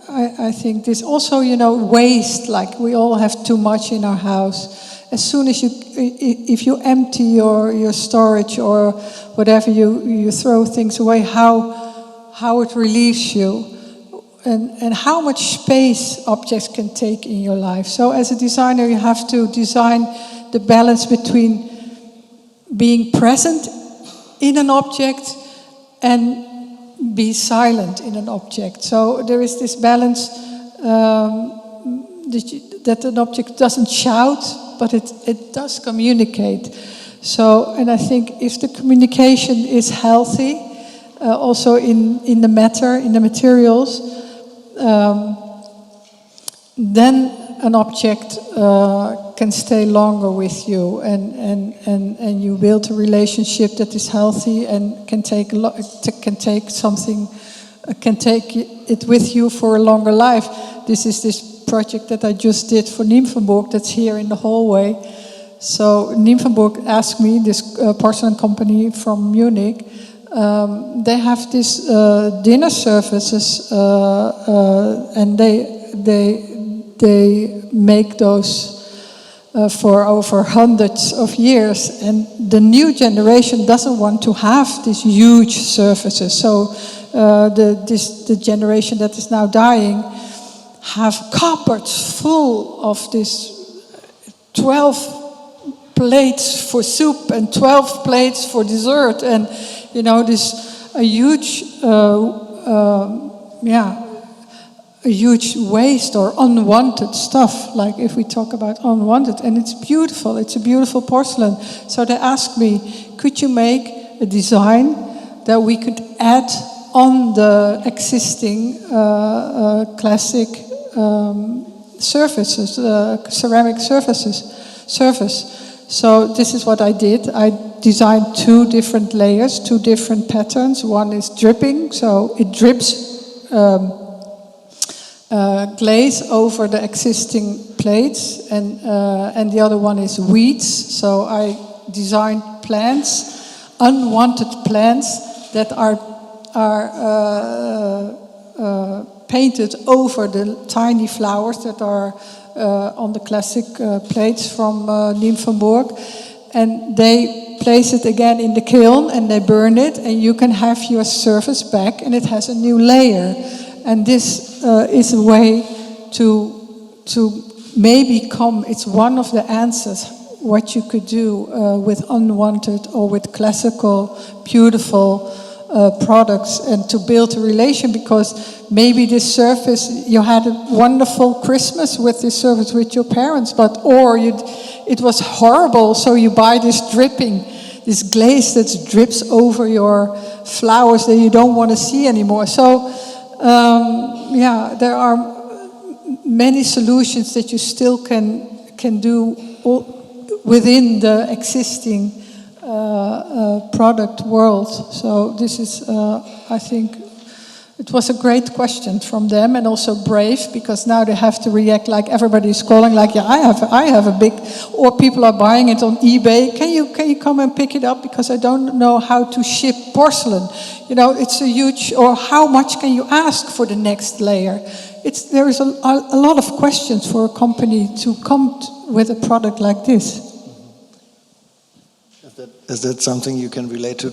I think this also, you know, waste, like we all have too much in our house. As soon as if you empty your storage or whatever, you throw things away, how it relieves you, and how much space objects can take in your life. So as a designer, you have to design the balance between being present in an object and be silent in an object. So there is this balance that an object doesn't shout, but it does communicate. So, and I think if the communication is healthy, also in the matter, in the materials, then an object can stay longer with you, and you build a relationship that is healthy and can take it with you for a longer life. This is this project that I just did for Nymphenburg that's here in the hallway. So Nymphenburg asked me, this porcelain company from Munich, they have this dinner services, and they make those for over hundreds of years, and the new generation doesn't want to have these huge services. So the generation that is now dying have cupboards full of this 12 plates for soup and 12 plates for dessert, and you know, this a huge a huge waste or unwanted stuff, like if we talk about unwanted, and it's beautiful, it's a beautiful porcelain. So they asked me, could you make a design that we could add on the existing classic surfaces, ceramic surface. So this is what I did. I designed 2 different layers, 2 different patterns. One is dripping, so it drips glaze over the existing plates, and the other one is weeds. So I designed plants, unwanted plants that are painted over the tiny flowers that are on the classic plates from Nymphenburg, and they place it again in the kiln and they burn it, and you can have your surface back and it has a new layer. And this is a way to maybe it's one of the answers what you could do with unwanted or with classical, beautiful products and to build a relation, because maybe this service, you had a wonderful Christmas with this service with your parents, it was horrible, so you buy this glaze that drips over your flowers that you don't want to see anymore. So, there are many solutions that you still can do within the existing product world. So this is, I think, it was a great question from them, and also brave, because now they have to react like everybody's calling, like, yeah, I have a big, or people are buying it on eBay. Can you come and pick it up, because I don't know how to ship porcelain. It's a huge, or how much can you ask for the next layer? There is a lot of questions for a company to come with a product like this. Is that something you can relate to,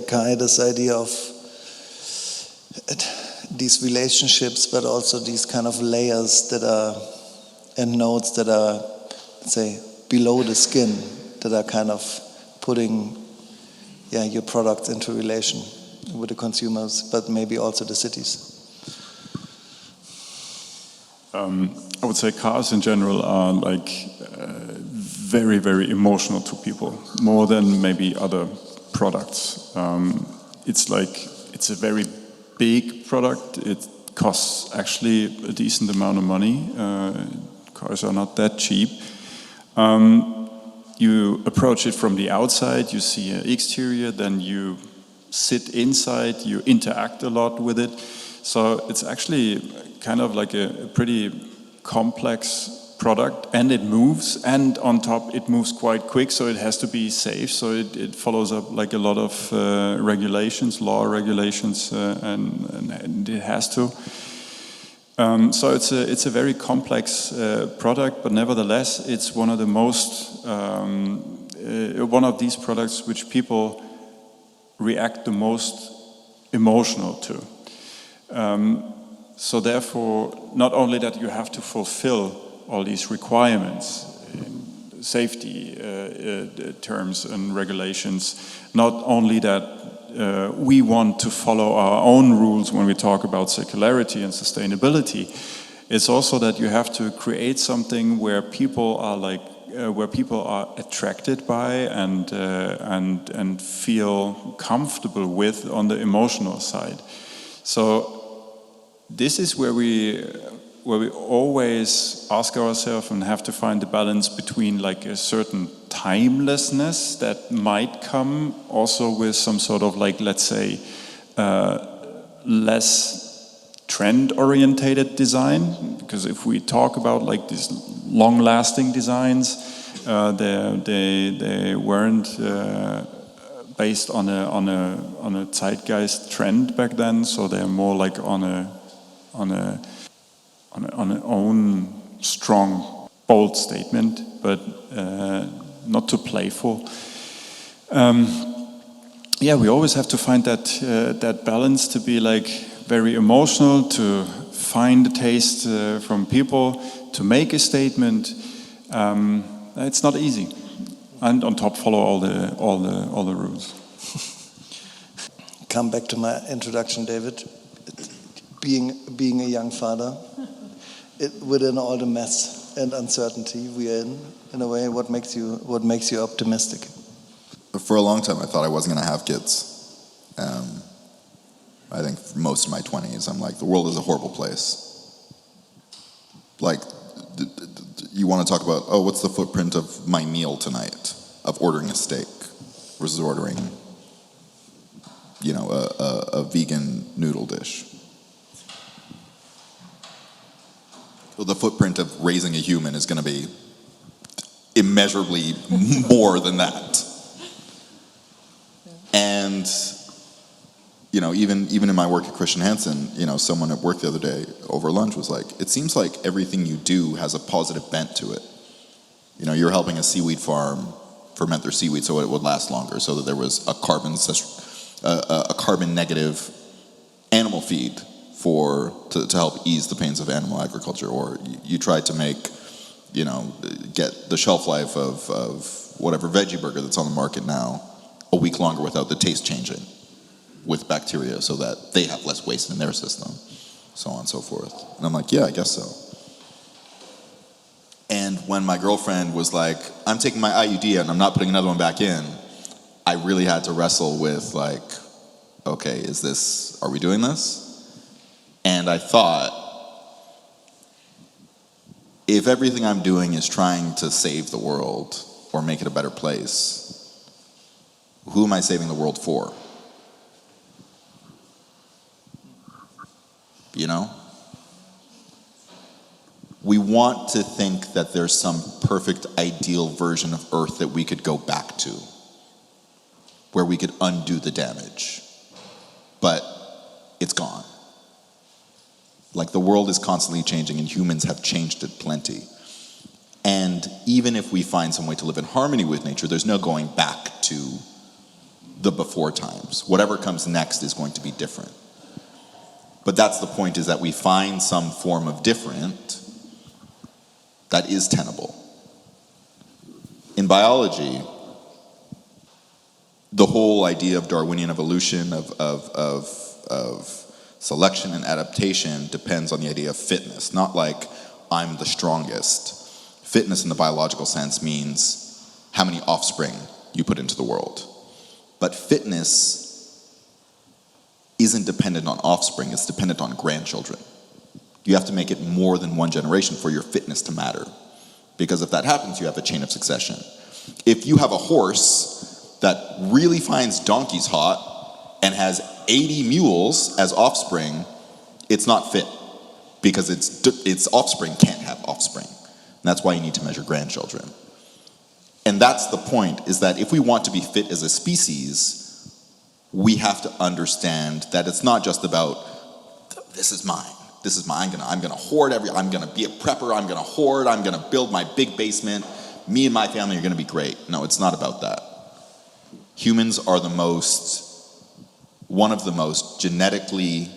Kai, this idea of these relationships, but also these kind of layers and nodes that are, let's say, below the skin, that are kind of putting your product into relation with the consumers, but maybe also the cities? I would say cars in general are very, very emotional to people, more than maybe other products. It's a very big product. It costs actually a decent amount of money. Cars are not that cheap. You approach it from the outside, you see an exterior, then you sit inside, you interact a lot with it. So it's actually kind of like a pretty complex product, and it moves, and on top it moves quite quick, so it has to be safe, so it follows up like a lot of law regulations, and it has to. So it's a very complex product, but nevertheless it's one of the most one of these products which people react the most emotional to. So therefore, not only that you have to fulfill all these requirements, safety terms and regulations, not only that we want to follow our own rules when we talk about circularity and sustainability, it's also that you have to create something where people are attracted by and feel comfortable with on the emotional side. So this is where we always ask ourselves and have to find the balance between like a certain timelessness that might come also with some sort of like, let's say, less trend-orientated design. Because if we talk about like these long-lasting designs, they weren't based on a zeitgeist trend back then, so they're more like on an own strong, bold statement, but not too playful. We always have to find that balance to be like very emotional, to find the taste from people, to make a statement. It's not easy, and on top follow all the rules. Come back to my introduction, David. Being a young father, within all the mess and uncertainty we are in a way, what makes you optimistic? For a long time, I thought I wasn't going to have kids. I think for most of my 20s, I'm like, the world is a horrible place. Like, you want to talk about, what's the footprint of my meal tonight, of ordering a steak versus ordering, a vegan noodle dish. Well, the footprint of raising a human is going to be immeasurably more than that. And, even in my work at Christian Hansen, someone at work the other day over lunch was like, it seems like everything you do has a positive bent to it. You're helping a seaweed farm ferment their seaweed so it would last longer, so that there was a carbon negative animal feed to help ease the pains of animal agriculture, or you try to make, get the shelf life of whatever veggie burger that's on the market now a week longer without the taste changing. with bacteria so that they have less waste in their system, so on and so forth. And I'm like, yeah, I guess so. And when my girlfriend was like, I'm taking my IUD and I'm not putting another one back in, I really had to wrestle with like, okay, are we doing this? And I thought, if everything I'm doing is trying to save the world or make it a better place, who am I saving the world for? You know? We want to think that there's some perfect ideal version of Earth that we could go back to, where we could undo the damage. But it's gone. Like, the world is constantly changing and humans have changed it plenty. And even if we find some way to live in harmony with nature, there's no going back to the before times. Whatever comes next is going to be different. But that's the point, is that we find some form of different that is tenable. In biology, the whole idea of Darwinian evolution, of selection and adaptation, depends on the idea of fitness. Not like I'm the strongest. Fitness in the biological sense means how many offspring you put into the world. But fitness isn't dependent on offspring, it's dependent on grandchildren. You have to make it more than one generation for your fitness to matter. Because if that happens, you have a chain of succession. If you have a horse that really finds donkeys hot and has 80 mules as offspring, it's not fit, because its offspring can't have offspring. And that's why you need to measure grandchildren. And that's the point, is that if we want to be fit as a species, we have to understand that it's not just about, this is mine, I'm gonna hoard I'm gonna be a prepper, I'm gonna hoard, I'm gonna build my big basement, me and my family are gonna be great. No, it's not about that. Humans are one of the most genetically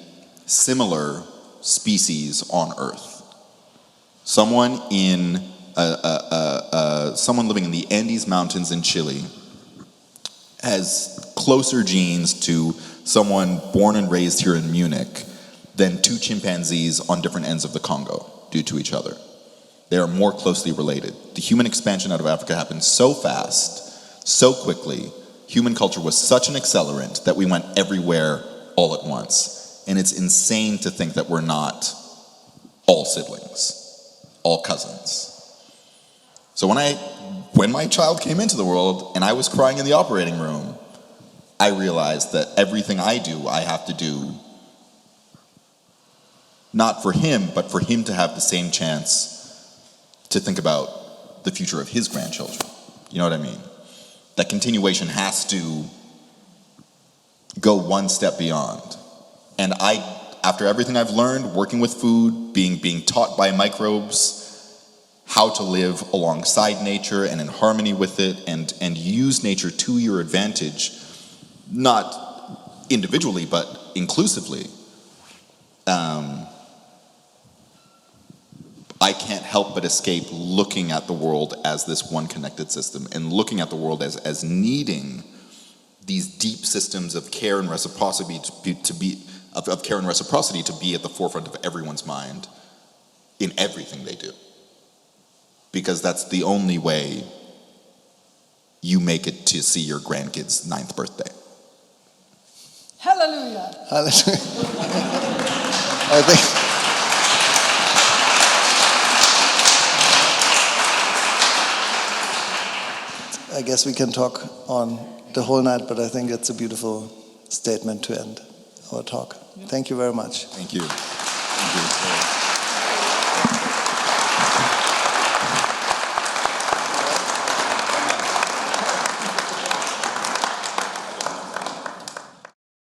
similar species on Earth. Someone living in the Andes Mountains in Chile has closer genes to someone born and raised here in Munich than two chimpanzees on different ends of the Congo do to each other. They are more closely related. The human expansion out of Africa happened so fast, so quickly. Human culture was such an accelerant that we went everywhere all at once. And it's insane to think that we're not all siblings, all cousins. So when my child came into the world and I was crying in the operating room, I realized that everything I do, I have to do not for him, but for him to have the same chance to think about the future of his grandchildren. You know what I mean? That continuation has to go one step beyond. And after everything I've learned, working with food, being taught by microbes how to live alongside nature and in harmony with it, and use nature to your advantage, not individually, but inclusively, I can't help but escape looking at the world as this one connected system, and looking at the world as needing these deep systems of care and reciprocity to be at the forefront of everyone's mind in everything they do. Because that's the only way you make it to see your grandkid's 9th birthday. Hallelujah. Hallelujah. I guess we can talk on the whole night, but I think it's a beautiful statement to end our talk. Thank you very much. Thank you. Thank you.